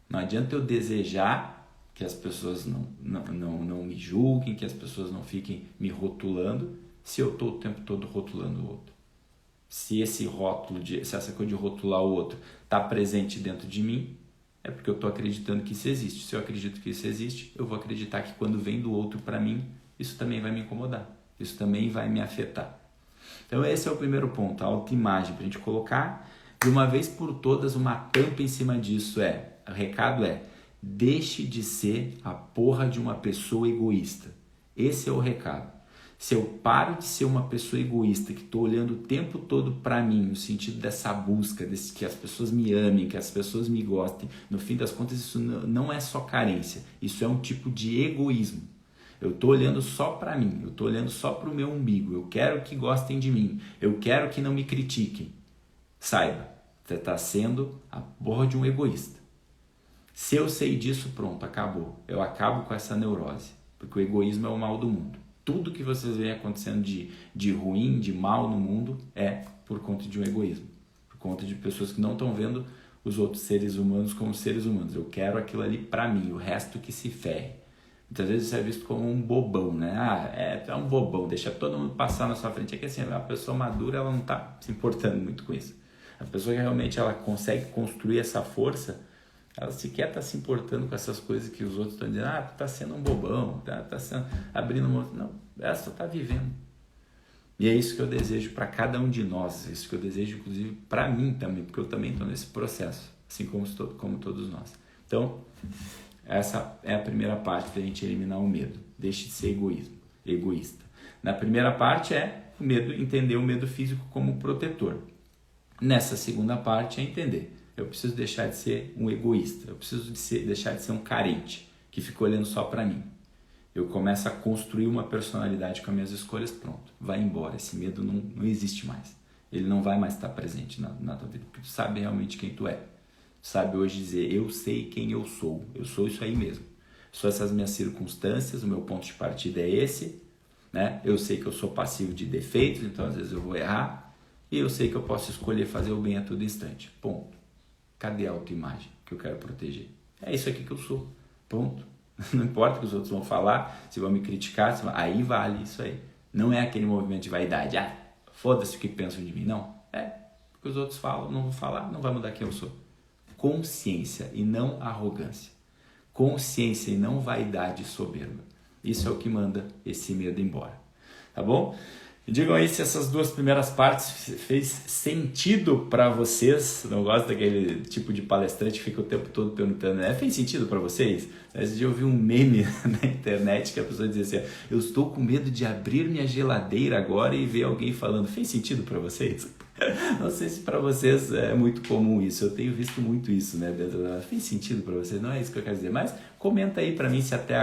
Não adianta eu desejar que as pessoas não me julguem, que as pessoas não fiquem me rotulando, se eu estou o tempo todo rotulando o outro. Se essa coisa de rotular o outro está presente dentro de mim, é porque eu estou acreditando que isso existe. Se eu acredito que isso existe, eu vou acreditar que quando vem do outro para mim, isso também vai me incomodar, isso também vai me afetar. Então esse é o primeiro ponto, a autoimagem, para a gente colocar de uma vez por todas uma tampa em cima disso. O recado é, deixe de ser a porra de uma pessoa egoísta. Esse é o recado. Se eu paro de ser uma pessoa egoísta, que estou olhando o tempo todo para mim, no sentido dessa busca, que as pessoas me amem, que as pessoas me gostem, no fim das contas isso não é só carência, isso é um tipo de egoísmo. Eu estou olhando só para mim, eu estou olhando só para o meu umbigo, eu quero que gostem de mim, eu quero que não me critiquem. Saiba, você está sendo a porra de um egoísta. Se eu sei disso, pronto, acabou. Eu acabo com essa neurose, porque o egoísmo é o mal do mundo. Tudo que vocês veem acontecendo de ruim, de mal no mundo é por conta de um egoísmo, por conta de pessoas que não estão vendo os outros seres humanos como seres humanos. Eu quero aquilo ali para mim, o resto que se ferre. Muitas vezes isso é visto como um bobão, né? Tu é um bobão, deixa todo mundo passar na sua frente. É que assim, a pessoa madura, ela não está se importando muito com isso. A pessoa que realmente ela consegue construir essa força, ela sequer está se importando com essas coisas que os outros estão dizendo, tu está sendo um bobão, tá sendo, abrindo um monte. Não, ela só está vivendo. E é isso que eu desejo para cada um de nós, é isso que eu desejo inclusive para mim também, porque eu também estou nesse processo, assim como todos nós. Então, essa é a primeira parte da gente eliminar o medo. Deixe de ser egoísta. Na primeira parte é o medo, entender o medo físico como protetor. Nessa segunda parte é entender. Eu preciso deixar de ser um egoísta, eu preciso deixar de ser um carente, que fica olhando só para mim. Eu começo a construir uma personalidade com as minhas escolhas, pronto, vai embora, esse medo não existe mais. Ele não vai mais estar presente na tua vida, porque tu sabe realmente quem tu é. sabe hoje dizer, eu sei quem eu sou isso aí mesmo. São essas minhas circunstâncias, o meu ponto de partida é esse, né? Eu sei que eu sou passivo de defeitos, então às vezes eu vou errar, e eu sei que eu posso escolher fazer o bem a todo instante. Ponto. Cadê a autoimagem que eu quero proteger? É isso aqui que eu sou. Ponto. Não importa o que os outros vão falar, se vão me criticar, aí vale isso aí. Não é aquele movimento de vaidade, foda-se o que pensam de mim. Não, o que os outros falam, não vou falar, não vai mudar quem eu sou. Consciência e não arrogância. Consciência e não vaidade e soberba. Isso é o que manda esse medo embora. Tá bom? E digam aí se essas duas primeiras partes fez sentido para vocês. Não gosto daquele tipo de palestrante que fica o tempo todo perguntando, né? Fez sentido para vocês? Esse dia eu vi um meme na internet que a pessoa dizia assim, eu estou com medo de abrir minha geladeira agora e ver alguém falando, fez sentido para vocês? Não sei se para vocês é muito comum isso, eu tenho visto muito isso, né? Fez sentido para vocês? Não é isso que eu quero dizer, mas comenta aí para mim se até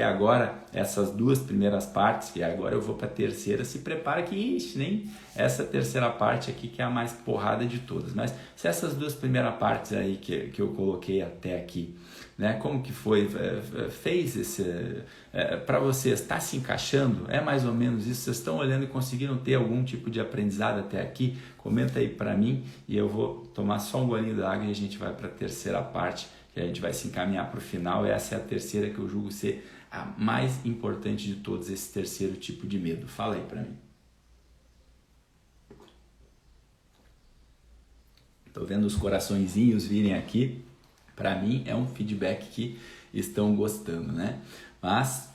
agora essas duas primeiras partes, e agora eu vou para a terceira, se prepara que nem essa terceira parte aqui que é a mais porrada de todas, mas se essas duas primeiras partes aí que eu coloquei até aqui, né? Como que foi? Fez esse... para vocês, está se encaixando? É mais ou menos isso? Vocês estão olhando e conseguiram ter algum tipo de aprendizado até aqui? Comenta aí para mim e eu vou tomar só um golinho d'água e a gente vai para a terceira parte, que a gente vai se encaminhar para o final. Essa é a terceira que eu julgo ser a mais importante de todos, esse terceiro tipo de medo. Fala aí para mim. Estou vendo os coraçõezinhos virem aqui. Para mim é um feedback que estão gostando, né? Mas,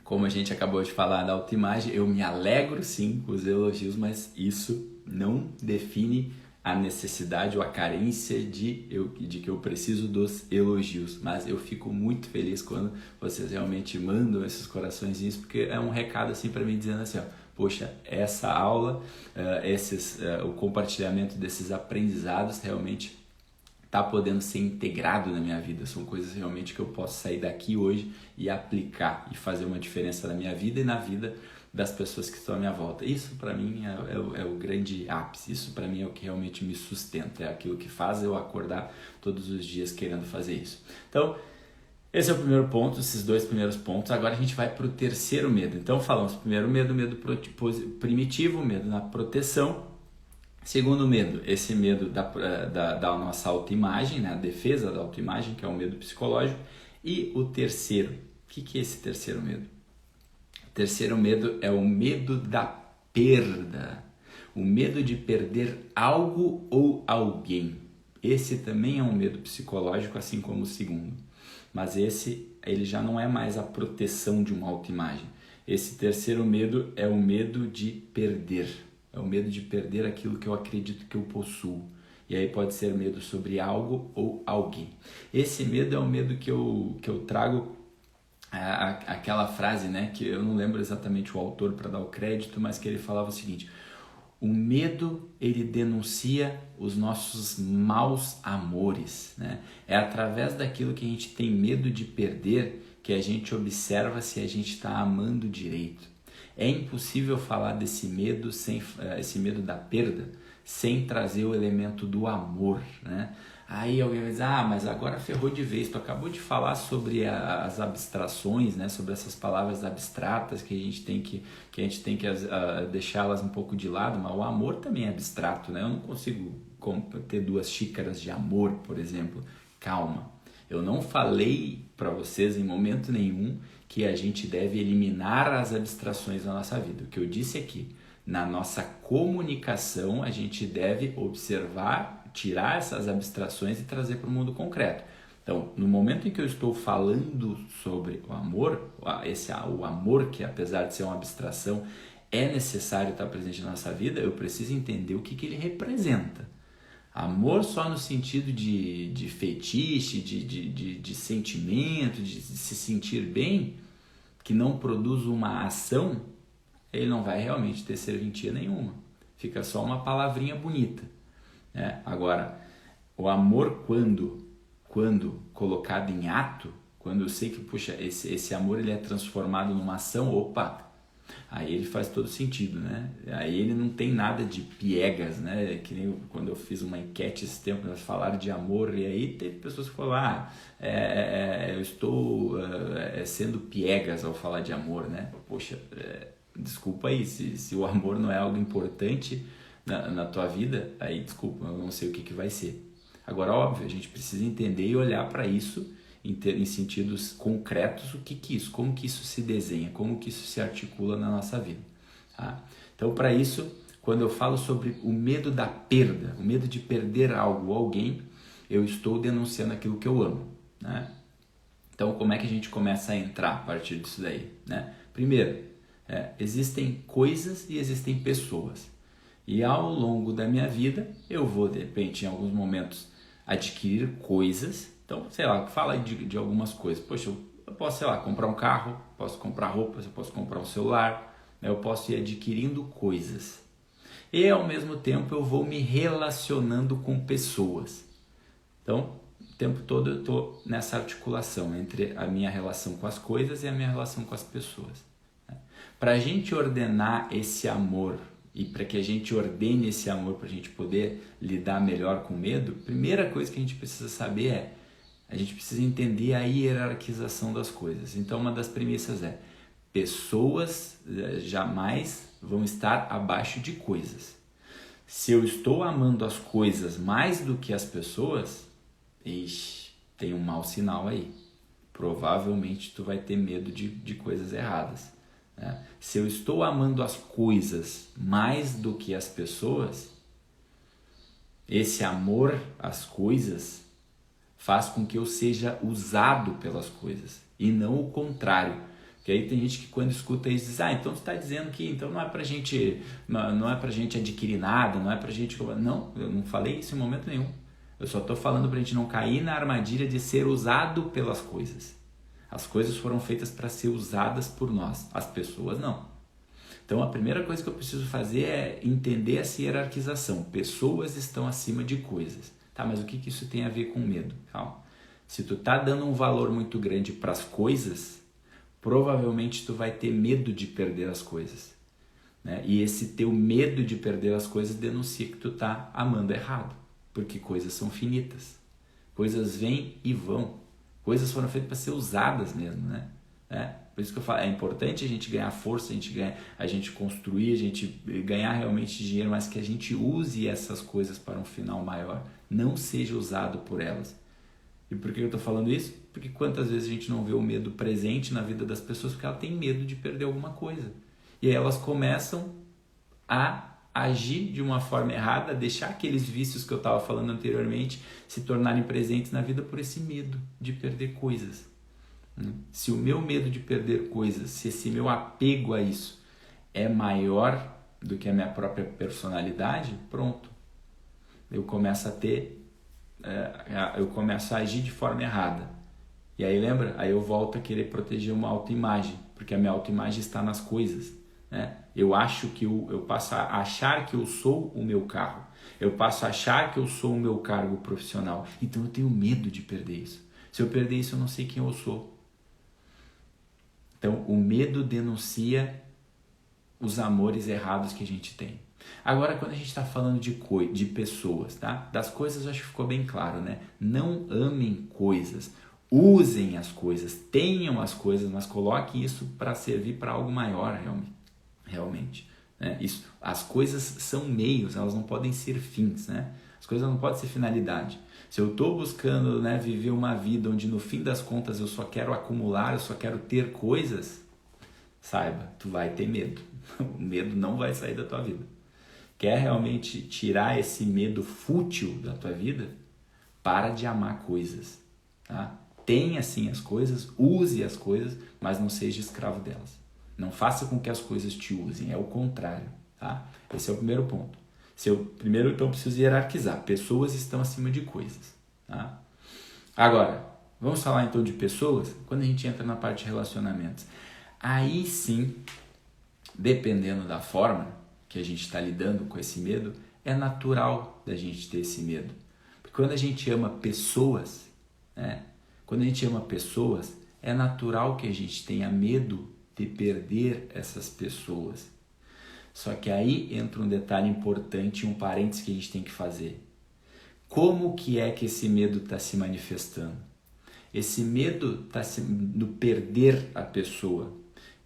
como a gente acabou de falar da autoimagem, eu me alegro sim com os elogios, mas isso não define a necessidade ou a carência de que eu preciso dos elogios. Mas eu fico muito feliz quando vocês realmente mandam esses coraçõezinhos, porque é um recado assim para mim dizendo assim, ó, poxa, essa aula, o compartilhamento desses aprendizados realmente está podendo ser integrado na minha vida. São coisas realmente que eu posso sair daqui hoje e aplicar e fazer uma diferença na minha vida e na vida das pessoas que estão à minha volta. Isso para mim é o grande ápice, isso para mim é o que realmente me sustenta, é aquilo que faz eu acordar todos os dias querendo fazer isso. Então, esse é o primeiro ponto, esses dois primeiros pontos. Agora a gente vai para o terceiro medo. Então falamos, primeiro medo primitivo, medo na proteção. Segundo medo, esse medo da nossa autoimagem, né? A defesa da autoimagem, que é o medo psicológico. E o terceiro, o que é esse terceiro medo? O terceiro medo é o medo da perda, o medo de perder algo ou alguém. Esse também é um medo psicológico, assim como o segundo. Mas ele já não é mais a proteção de uma autoimagem. Esse terceiro medo é o medo de perder. É o medo de perder aquilo que eu acredito que eu possuo. E aí pode ser medo sobre algo ou alguém. Esse medo é o medo que eu trago aquela frase, né? Que eu não lembro exatamente o autor para dar o crédito, mas que ele falava o seguinte: o medo, ele denuncia os nossos maus amores, né? É através daquilo que a gente tem medo de perder que a gente observa se a gente está amando direito. É impossível falar desse medo, esse medo da perda, sem trazer o elemento do amor, né? Aí alguém vai dizer, mas agora ferrou de vez, tu acabou de falar sobre as abstrações, né? Sobre essas palavras abstratas que a gente tem que deixá-las um pouco de lado, mas o amor também é abstrato, né? Eu não consigo ter 2 xícaras de amor, por exemplo. Calma, eu não falei para vocês em momento nenhum que a gente deve eliminar as abstrações da nossa vida. O que eu disse aqui, na nossa comunicação, a gente deve observar, tirar essas abstrações e trazer para o mundo concreto. Então, no momento em que eu estou falando sobre o amor, o amor que apesar de ser uma abstração, é necessário estar presente na nossa vida, eu preciso entender o que ele representa. Amor só no sentido de fetiche, de sentimento, de se sentir bem, que não produz uma ação, ele não vai realmente ter serventia nenhuma. Fica só uma palavrinha bonita, né? Agora, o amor quando colocado em ato, quando eu sei que, puxa, esse amor ele é transformado numa ação, opa, Aí ele faz todo sentido, né? Aí ele não tem nada de piegas, né? Que nem quando eu fiz uma enquete esse tempo, nós falaram de amor, e aí teve pessoas que falaram, eu estou sendo piegas ao falar de amor, né? Poxa, desculpa aí, se o amor não é algo importante na tua vida, aí desculpa, eu não sei o que vai ser. Agora, óbvio, a gente precisa entender e olhar para isso em sentidos concretos, o que é isso, como que isso se desenha, como que isso se articula na nossa vida. Tá? Então, para isso, quando eu falo sobre o medo da perda, o medo de perder algo ou alguém, eu estou denunciando aquilo que eu amo. Né? Então, como é que a gente começa a entrar a partir disso daí? Né? Primeiro, existem coisas e existem pessoas. E ao longo da minha vida, eu vou, de repente, em alguns momentos, adquirir coisas. Então, sei lá, fala de algumas coisas. Poxa, eu posso, sei lá, comprar um carro, posso comprar roupas, eu posso comprar um celular, né? Eu posso ir adquirindo coisas. E, ao mesmo tempo, eu vou me relacionando com pessoas. Então, o tempo todo eu estou nessa articulação entre a minha relação com as coisas e a minha relação com as pessoas. Né? Para a gente ordenar esse amor e para que a gente ordene esse amor para a gente poder lidar melhor com o medo, a primeira coisa que a gente precisa saber a gente precisa entender a hierarquização das coisas. Então, uma das premissas pessoas jamais vão estar abaixo de coisas. Se eu estou amando as coisas mais do que as pessoas, tem um mau sinal aí. Provavelmente tu vai ter medo de coisas erradas. Né? Se eu estou amando as coisas mais do que as pessoas, esse amor às coisas faz com que eu seja usado pelas coisas e não o contrário. Porque aí tem gente que quando escuta isso diz, então você está dizendo que então não é pra gente adquirir nada, não é pra gente... Não, eu não falei isso em momento nenhum. Eu só estou falando pra gente não cair na armadilha de ser usado pelas coisas. As coisas foram feitas para ser usadas por nós, as pessoas não. Então a primeira coisa que eu preciso fazer é entender essa hierarquização. Pessoas estão acima de coisas. Tá, mas o que isso tem a ver com medo? Calma. Se tu tá dando um valor muito grande para as coisas, provavelmente tu vai ter medo de perder as coisas. Né? E esse teu medo de perder as coisas denuncia que tu tá amando errado. Porque coisas são finitas. Coisas vêm e vão. Coisas foram feitas para ser usadas mesmo, né? Por isso que eu falo, é importante a gente ganhar força, a gente construir, a gente ganhar realmente dinheiro, mas que a gente use essas coisas para um final maior. Não seja usado por elas. E por que eu estou falando isso? Porque quantas vezes a gente não vê o medo presente na vida das pessoas porque ela tem medo de perder alguma coisa. E aí elas começam a agir de uma forma errada, deixar aqueles vícios que eu estava falando anteriormente se tornarem presentes na vida por esse medo de perder coisas. Se o meu medo de perder coisas, se esse meu apego a isso é maior do que a minha própria personalidade, pronto. Eu começo a agir de forma errada. E aí lembra? Aí eu volto a querer proteger uma autoimagem, porque a minha autoimagem está nas coisas. Né? Eu passo a achar que eu sou o meu carro. Eu passo a achar que eu sou o meu cargo profissional. Então eu tenho medo de perder isso. Se eu perder isso, eu não sei quem eu sou. Então, o medo denuncia os amores errados que a gente tem. Agora, quando a gente está falando de pessoas, tá? Das coisas, eu acho que ficou bem claro, né? Não amem coisas, usem as coisas, tenham as coisas, mas coloquem isso para servir para algo maior, realmente. Né? As coisas são meios, elas não podem ser fins, né? As coisas não podem ser finalidade. Se eu estou buscando, né, viver uma vida onde no fim das contas eu só quero acumular, eu só quero ter coisas, saiba, tu vai ter medo. O medo não vai sair da tua vida. Quer realmente tirar esse medo fútil da tua vida? Para de amar coisas. Tá? Tenha sim as coisas, use as coisas, mas não seja escravo delas. Não faça com que as coisas te usem, é o contrário. Tá? Esse é o primeiro ponto. Primeiro, então, preciso hierarquizar. Pessoas estão acima de coisas. Tá? Agora, vamos falar então de pessoas quando a gente entra na parte de relacionamentos. Aí sim, dependendo da forma que a gente está lidando com esse medo, é natural da gente ter esse medo. Porque quando a gente ama pessoas, né? Quando a gente ama pessoas, é natural que a gente tenha medo de perder essas pessoas. Só que aí entra um detalhe importante, um parênteses que a gente tem que fazer. Como que é que esse medo está se manifestando? Esse medo no perder a pessoa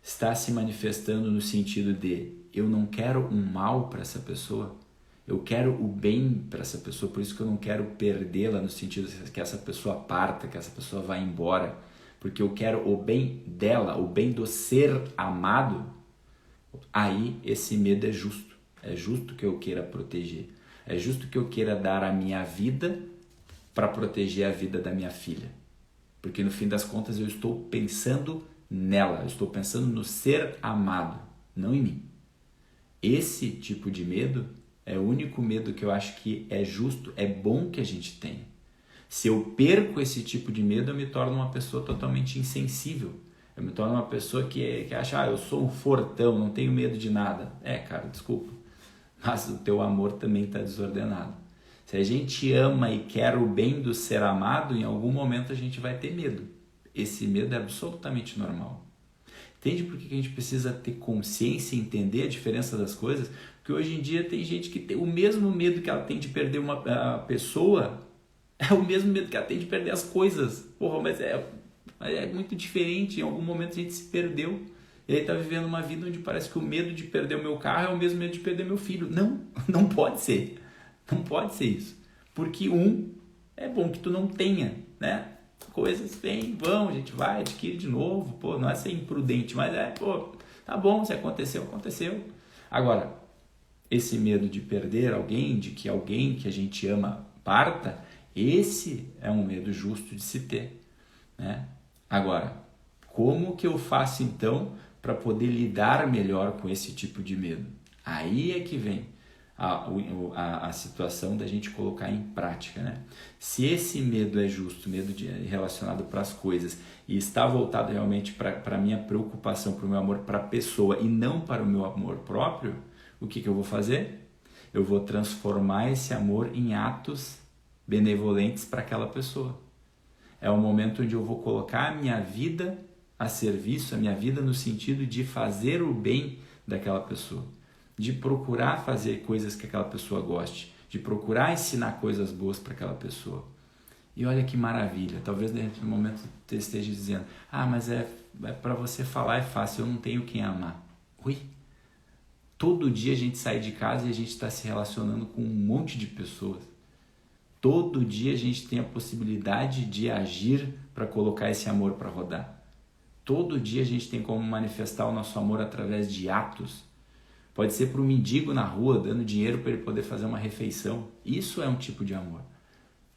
está se manifestando no sentido de eu não quero um mal para essa pessoa, eu quero o bem para essa pessoa, por isso que eu não quero perdê-la no sentido de que essa pessoa parta, que essa pessoa vá embora, porque eu quero o bem dela, o bem do ser amado. Aí esse medo é justo que eu queira proteger, é justo que eu queira dar a minha vida para proteger a vida da minha filha, porque no fim das contas eu estou pensando nela, eu estou pensando no ser amado, não em mim. Esse tipo de medo é o único medo que eu acho que é justo, é bom que a gente tenha. Se eu perco esse tipo de medo, eu me torno uma pessoa totalmente insensível. Eu me torno uma pessoa que acha, eu sou um fortão, não tenho medo de nada. Cara, desculpa, mas o teu amor também está desordenado. Se a gente ama e quer o bem do ser amado, em algum momento a gente vai ter medo. Esse medo é absolutamente normal. Entende por que a gente precisa ter consciência e entender a diferença das coisas? Porque hoje em dia tem gente que tem o mesmo medo que ela tem de perder uma pessoa, é o mesmo medo que ela tem de perder as coisas. Porra, mas é muito diferente. Em algum momento a gente se perdeu. E aí tá vivendo uma vida onde parece que o medo de perder o meu carro é o mesmo medo de perder meu filho. Não pode ser. Não pode ser isso. Porque é bom que tu não tenha, né? Coisas vêm, vão, a gente vai, adquire de novo. Pô, não é ser imprudente, mas tá bom, se aconteceu, aconteceu. Agora, esse medo de perder alguém, de que alguém que a gente ama parta, esse é um medo justo de se ter, né? Agora, como que eu faço então para poder lidar melhor com esse tipo de medo? Aí é que vem a situação da gente colocar em prática, né? Se esse medo é justo, relacionado para as coisas, e está voltado realmente para a minha preocupação, para o meu amor para a pessoa e não para o meu amor próprio, o que eu vou fazer? Eu vou transformar esse amor em atos benevolentes para aquela pessoa. É o momento onde eu vou colocar a minha vida a serviço, a minha vida no sentido de fazer o bem daquela pessoa, de procurar fazer coisas que aquela pessoa goste, de procurar ensinar coisas boas para aquela pessoa. E olha que maravilha, talvez no momento você esteja dizendo, mas é para você falar é fácil, eu não tenho quem amar. Ui, todo dia a gente sai de casa e a gente está se relacionando com um monte de pessoas. Todo dia a gente tem a possibilidade de agir para colocar esse amor para rodar. Todo dia a gente tem como manifestar o nosso amor através de atos. Pode ser para um mendigo na rua, dando dinheiro para ele poder fazer uma refeição. Isso é um tipo de amor.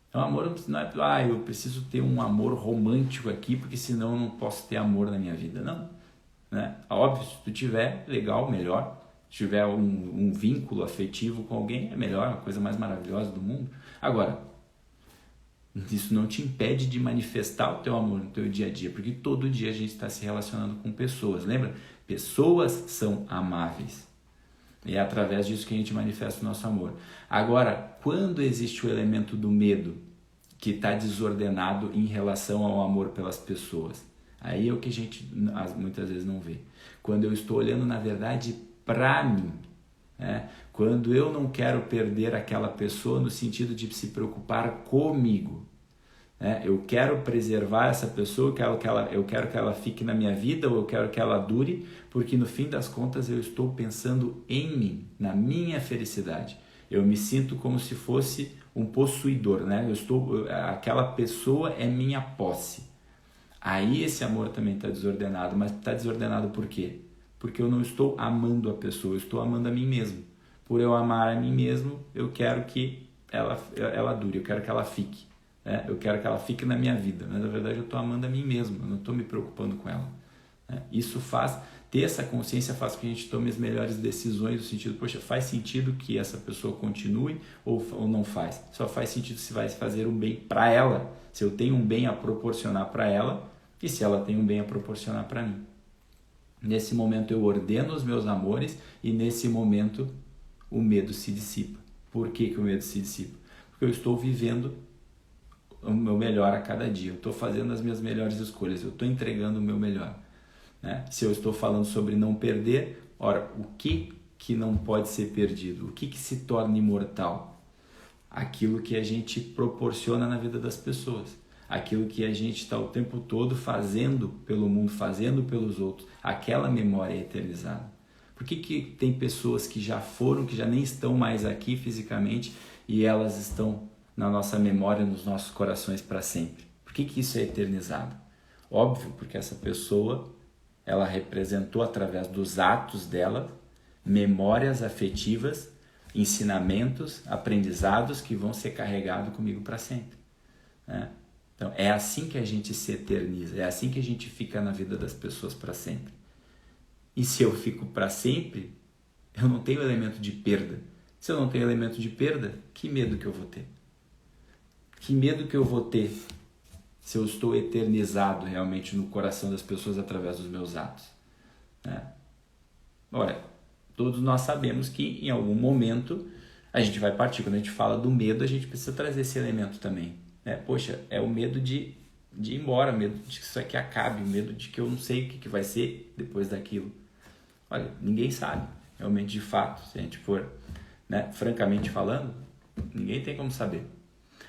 Então, amor não é, eu preciso ter um amor romântico aqui, porque senão eu não posso ter amor na minha vida. Não. Né? Óbvio, se tu tiver, legal, melhor. Se tiver um vínculo afetivo com alguém, é melhor, a coisa mais maravilhosa do mundo. Agora, isso não te impede de manifestar o teu amor no teu dia a dia, porque todo dia a gente está se relacionando com pessoas. Lembra? Pessoas são amáveis. E é através disso que a gente manifesta o nosso amor. Agora, quando existe o elemento do medo, que está desordenado em relação ao amor pelas pessoas, aí é o que a gente muitas vezes não vê. Quando eu estou olhando, na verdade, para mim, né? Quando eu não quero perder aquela pessoa no sentido de se preocupar comigo, né? Eu quero preservar essa pessoa, eu quero que ela fique na minha vida, ou eu quero que ela dure, porque no fim das contas eu estou pensando em mim, na minha felicidade. Eu me sinto como se fosse um possuidor, né? Aquela pessoa é minha posse. Aí esse amor também está desordenado, mas está desordenado por quê? Porque eu não estou amando a pessoa, eu estou amando a mim mesmo. Por eu amar a mim mesmo, eu quero que ela dure, eu quero que ela fique. Né? Eu quero que ela fique na minha vida, mas na verdade eu estou amando a mim mesmo, eu não estou me preocupando com ela. Né? Isso ter essa consciência faz com que a gente tome as melhores decisões, no sentido, poxa, faz sentido que essa pessoa continue ou não faz? Só faz sentido se vai fazer um bem para ela, se eu tenho um bem a proporcionar para ela e se ela tem um bem a proporcionar para mim. Nesse momento eu ordeno os meus amores e nesse momento o medo se dissipa. Por que o medo se dissipa? Porque eu estou vivendo o meu melhor a cada dia, eu estou fazendo as minhas melhores escolhas, eu estou entregando o meu melhor. né? Se eu estou falando sobre não perder, ora, o que não pode ser perdido? O que se torna imortal? Aquilo que a gente proporciona na vida das pessoas. Aquilo que a gente está o tempo todo fazendo pelo mundo, fazendo pelos outros. Aquela memória é eternizada. Por que tem pessoas que já foram, que já nem estão mais aqui fisicamente e elas estão na nossa memória, nos nossos corações para sempre? Por que isso é eternizado? Óbvio, porque essa pessoa, ela representou através dos atos dela memórias afetivas, ensinamentos, aprendizados que vão ser carregados comigo para sempre, né? Então, é assim que a gente se eterniza, é assim que a gente fica na vida das pessoas para sempre. E se eu fico para sempre, eu não tenho elemento de perda. Se eu não tenho elemento de perda, que medo que eu vou ter? Que medo que eu vou ter se eu estou eternizado realmente no coração das pessoas através dos meus atos, né? Olha, todos nós sabemos que em algum momento a gente vai partir. Quando a gente fala do medo, a gente precisa trazer esse elemento também, né? Poxa, é o medo de ir embora, o medo de que isso aqui acabe, o medo de que eu não sei o que vai ser depois daquilo. Olha, ninguém sabe, realmente, de fato, se a gente for, né, francamente falando, ninguém tem como saber.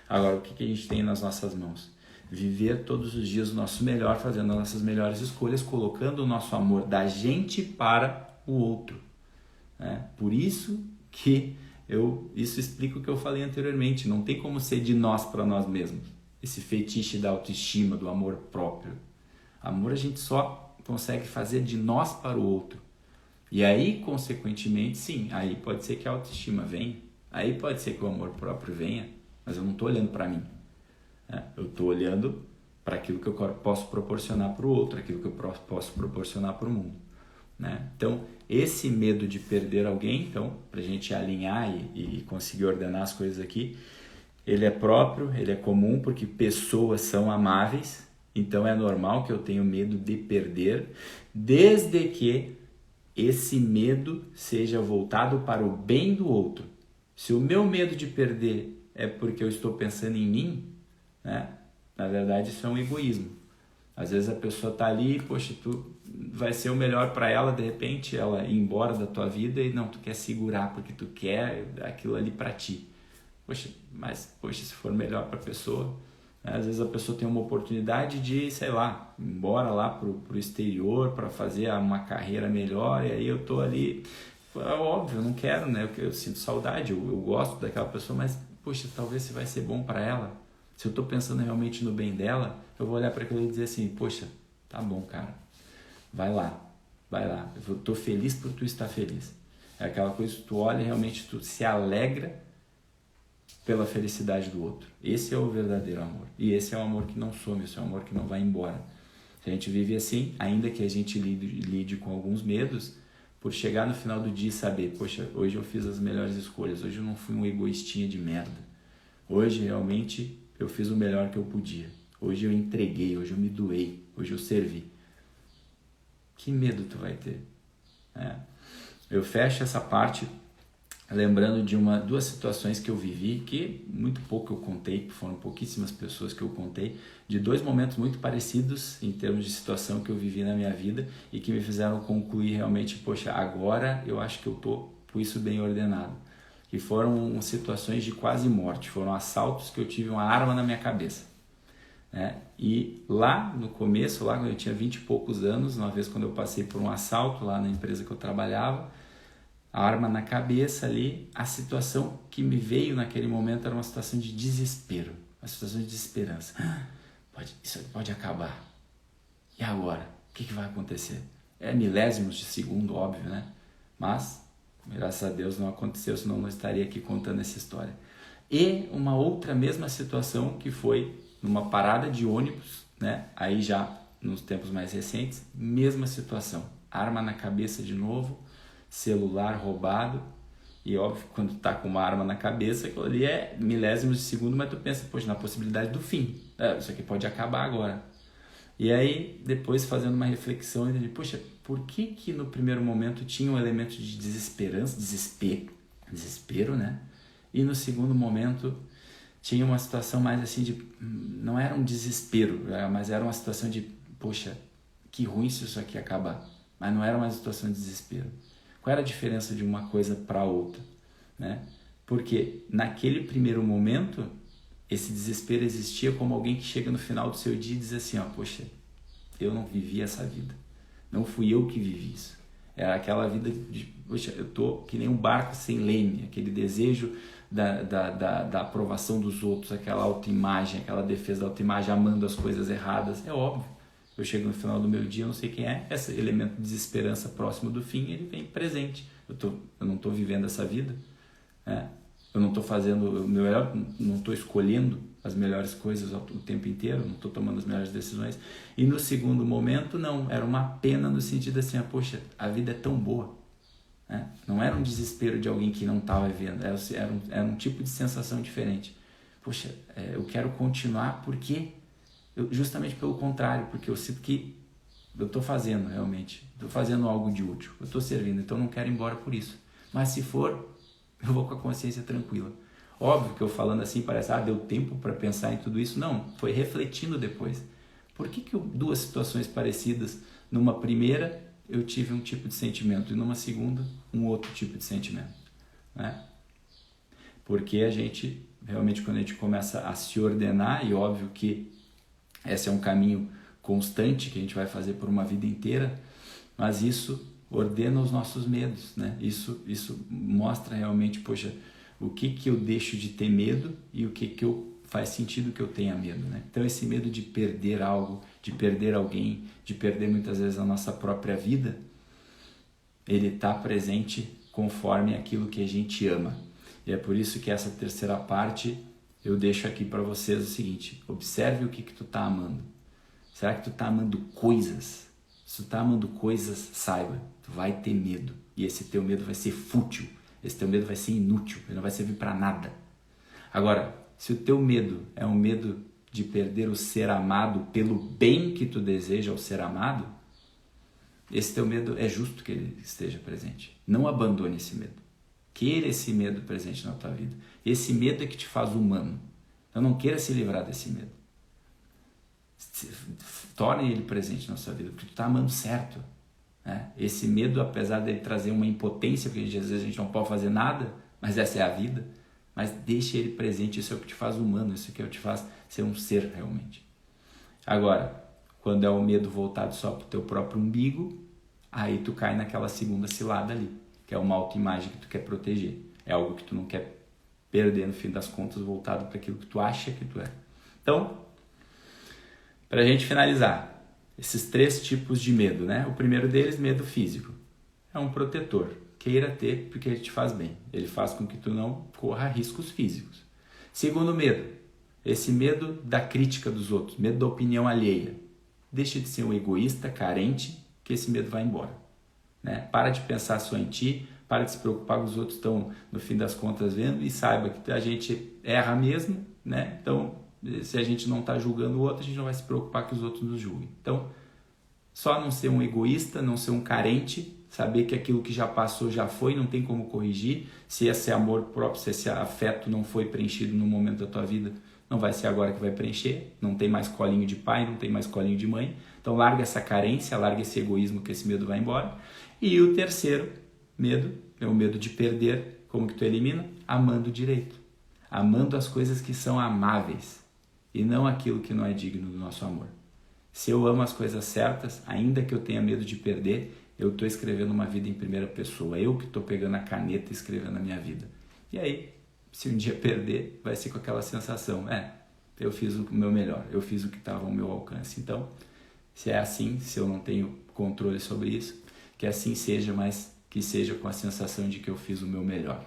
Agora, o que a gente tem nas nossas mãos? Viver todos os dias o nosso melhor, fazendo as nossas melhores escolhas, colocando o nosso amor da gente para o outro, né? Por isso que isso explica o que eu falei anteriormente. Não tem como ser de nós para nós mesmos. Esse fetiche da autoestima, do amor próprio. Amor a gente só consegue fazer de nós para o outro. E aí, consequentemente, sim, aí pode ser que a autoestima venha, aí pode ser que o amor próprio venha, mas eu não estou olhando para mim, né? Eu estou olhando para aquilo que eu posso proporcionar para o outro, aquilo que eu posso proporcionar para o mundo, né? Então, esse medo de perder alguém, então, para a gente alinhar e conseguir ordenar as coisas aqui, ele é próprio, ele é comum, porque pessoas são amáveis, então é normal que eu tenha medo de perder, desde que esse medo seja voltado para o bem do outro. Se o meu medo de perder é porque eu estou pensando em mim, né? Na verdade, isso é um egoísmo. Às vezes a pessoa está ali, poxa, tu vai ser o melhor para ela, de repente ela ir embora da tua vida e não, tu quer segurar porque tu quer aquilo ali para ti. Poxa, se for melhor para a pessoa, né? Às vezes a pessoa tem uma oportunidade de, sei lá, ir embora lá pro exterior para fazer uma carreira melhor, e aí eu tô ali, é óbvio, eu não quero, né? Eu sinto saudade, eu gosto daquela pessoa, mas poxa, talvez se vai ser bom para ela. Se eu estou pensando realmente no bem dela, eu vou olhar para aquilo e dizer assim, poxa, tá bom, cara, vai lá, eu estou feliz por tu estar feliz. É aquela coisa que tu olha e realmente tu se alegra pela felicidade do outro. Esse é o verdadeiro amor. E esse é o amor que não some, esse é o amor que não vai embora. Se a gente vive assim, ainda que a gente lide com alguns medos, por chegar no final do dia e saber, poxa, hoje eu fiz as melhores escolhas, hoje eu não fui um egoístinha de merda. Hoje realmente eu fiz o melhor que eu podia. Hoje eu entreguei, hoje eu me doei, hoje eu servi. Que medo tu vai ter? Eu fecho essa parte lembrando de duas situações que eu vivi, que muito pouco eu contei, foram pouquíssimas pessoas que eu contei, de dois momentos muito parecidos em termos de situação que eu vivi na minha vida e que me fizeram concluir realmente, poxa, agora eu acho que eu tô com isso bem ordenado. Que foram situações de quase morte, foram assaltos que eu tive uma arma na minha cabeça, né? E lá no começo, lá quando eu tinha 20 e poucos anos, uma vez quando eu passei por um assalto lá na empresa que eu trabalhava, a arma na cabeça ali, a situação que me veio naquele momento era uma situação de desespero, uma situação de desesperança. Isso pode acabar. E agora? O que vai acontecer? É milésimos de segundo, óbvio, né? Mas graças a Deus não aconteceu, senão eu não estaria aqui contando essa história. E uma outra mesma situação que foi numa parada de ônibus, né? Aí já nos tempos mais recentes, mesma situação. Arma na cabeça de novo, celular roubado. E óbvio, quando tu tá com uma arma na cabeça, aquilo ali é milésimos de segundo, mas tu pensa, poxa, na possibilidade do fim. Isso aqui pode acabar agora. E aí, depois fazendo uma reflexão, eu entendi, poxa, por que no primeiro momento tinha um elemento de desespero, né? E no segundo momento tinha uma situação mais assim de, não era um desespero, mas era uma situação de, poxa, que ruim se isso aqui acabar. Mas não era uma situação de desespero. Qual era a diferença de uma coisa para outra, né? Porque naquele primeiro momento, esse desespero existia como alguém que chega no final do seu dia e diz assim, poxa, eu não vivi essa vida. Não fui eu que vivi isso. Era aquela vida de, poxa, eu tô que nem um barco sem leme, aquele desejo da aprovação dos outros, aquela autoimagem, aquela defesa da autoimagem, amando as coisas erradas. É óbvio. Eu chego no final do meu dia, eu não sei quem é, esse elemento de desesperança próximo do fim, ele vem presente. Eu não estou vivendo essa vida, né? Eu não estou fazendo o meu melhor, não estou escolhendo as melhores coisas o tempo inteiro, não estou tomando as melhores decisões. E no segundo momento, não, era uma pena no sentido assim, poxa, a vida é tão boa, né? Não era um desespero de alguém que não estava vivendo, era um tipo de sensação diferente. Poxa, eu quero continuar porque, justamente pelo contrário, porque eu sinto que eu estou fazendo realmente, estou fazendo algo de útil, eu estou servindo, então eu não quero ir embora por isso. Mas se for, eu vou com a consciência tranquila. Óbvio que eu falando assim parece, deu tempo para pensar em tudo isso. Não, foi refletindo depois. Por que duas situações parecidas, numa primeira eu tive um tipo de sentimento e numa segunda um outro tipo de sentimento, né? Porque a gente, realmente quando a gente começa a se ordenar, e óbvio que esse é um caminho constante que a gente vai fazer por uma vida inteira, mas isso ordena os nossos medos, né? Isso mostra realmente, poxa, o que eu deixo de ter medo e o que faz sentido que eu tenha medo, né? Então esse medo de perder algo, de perder alguém, de perder muitas vezes a nossa própria vida, ele está presente conforme aquilo que a gente ama. E é por isso que essa terceira parte eu deixo aqui para vocês o seguinte: observe o que tu está amando. Será que tu está amando coisas? Se tu está amando coisas, saiba, tu vai ter medo. E esse teu medo vai ser fútil. Esse teu medo vai ser inútil. Ele não vai servir para nada. Agora, se o teu medo é um medo de perder o ser amado pelo bem que tu deseja ao ser amado, esse teu medo é justo que ele esteja presente. Não abandone esse medo. Queira esse medo presente na tua vida. Esse medo é que te faz humano. Então não queira se livrar desse medo. Torne ele presente na sua vida, porque tu está amando certo, né? Esse medo, apesar dele trazer uma impotência, porque às vezes a gente não pode fazer nada, mas essa é a vida, mas deixe ele presente. Isso é o que te faz humano, isso é o que te faz ser um ser realmente. Agora, quando é o medo voltado só para o teu próprio umbigo, aí tu cai naquela segunda cilada ali, que é uma autoimagem que tu quer proteger, é algo que tu não quer perder no fim das contas, voltado para aquilo que tu acha que tu é. Então, para a gente finalizar, esses 3 tipos de medo, né? O primeiro deles, medo físico. É um protetor. Queira ter porque ele te faz bem. Ele faz com que tu não corra riscos físicos. Segundo medo, esse medo da crítica dos outros, medo da opinião alheia. Deixa de ser um egoísta, carente, que esse medo vai embora, né? Para de pensar só em ti, para de se preocupar que os outros estão, no fim das contas, vendo, e saiba que a gente erra mesmo, né? Então, se a gente não está julgando o outro, a gente não vai se preocupar que os outros nos julguem. Então, só não ser um egoísta, não ser um carente, saber que aquilo que já passou já foi, não tem como corrigir. Se esse amor próprio, se esse afeto não foi preenchido no momento da tua vida, não vai ser agora que vai preencher. Não tem mais colinho de pai, não tem mais colinho de mãe. Então larga essa carência, larga esse egoísmo, que esse medo vai embora. E o terceiro medo é o medo de perder. Como que tu elimina? Amando direito. Amando as coisas que são amáveis e não aquilo que não é digno do nosso amor. Se eu amo as coisas certas, ainda que eu tenha medo de perder, eu estou escrevendo uma vida em primeira pessoa. Eu que estou pegando a caneta e escrevendo a minha vida. E aí, se um dia perder, vai ser com aquela sensação, eu fiz o meu melhor, eu fiz o que estava ao meu alcance. Então, se é assim, se eu não tenho controle sobre isso, que assim seja, mas que seja com a sensação de que eu fiz o meu melhor.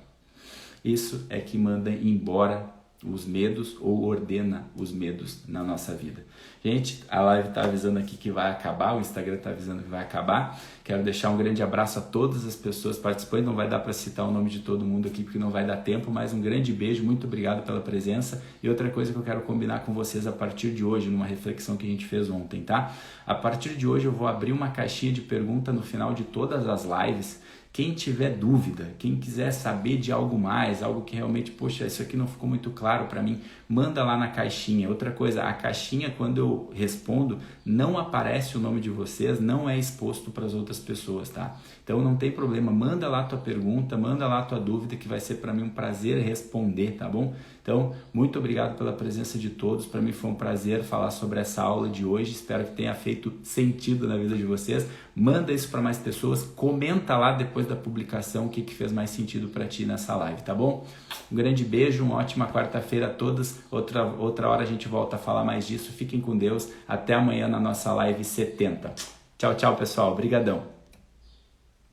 Isso é que manda embora os medos ou ordena os medos na nossa vida. Gente, a live está avisando aqui que vai acabar, o Instagram está avisando que vai acabar. Quero deixar um grande abraço a todas as pessoas participantes. Não vai dar para citar o nome de todo mundo aqui porque não vai dar tempo, mas um grande beijo, muito obrigado pela presença. E outra coisa que eu quero combinar com vocês a partir de hoje, numa reflexão que a gente fez ontem, tá? A partir de hoje eu vou abrir uma caixinha de pergunta no final de todas as lives, Quem tiver dúvida, quem quiser saber de algo mais, algo que realmente, poxa, isso aqui não ficou muito claro para mim, manda lá na caixinha. Outra coisa, a caixinha, quando eu respondo, não aparece o nome de vocês, não é exposto para as outras pessoas, tá? Então não tem problema, manda lá a tua pergunta, manda lá a tua dúvida, que vai ser para mim um prazer responder, tá bom? Então, muito obrigado pela presença de todos, para mim foi um prazer falar sobre essa aula de hoje, espero que tenha feito sentido na vida de vocês. Manda isso para mais pessoas, comenta lá depois da publicação o que fez mais sentido para ti nessa live, tá bom? Um grande beijo, uma ótima quarta-feira a todos, outra hora a gente volta a falar mais disso, fiquem com Deus, até amanhã na nossa live 70. Tchau, tchau pessoal, brigadão.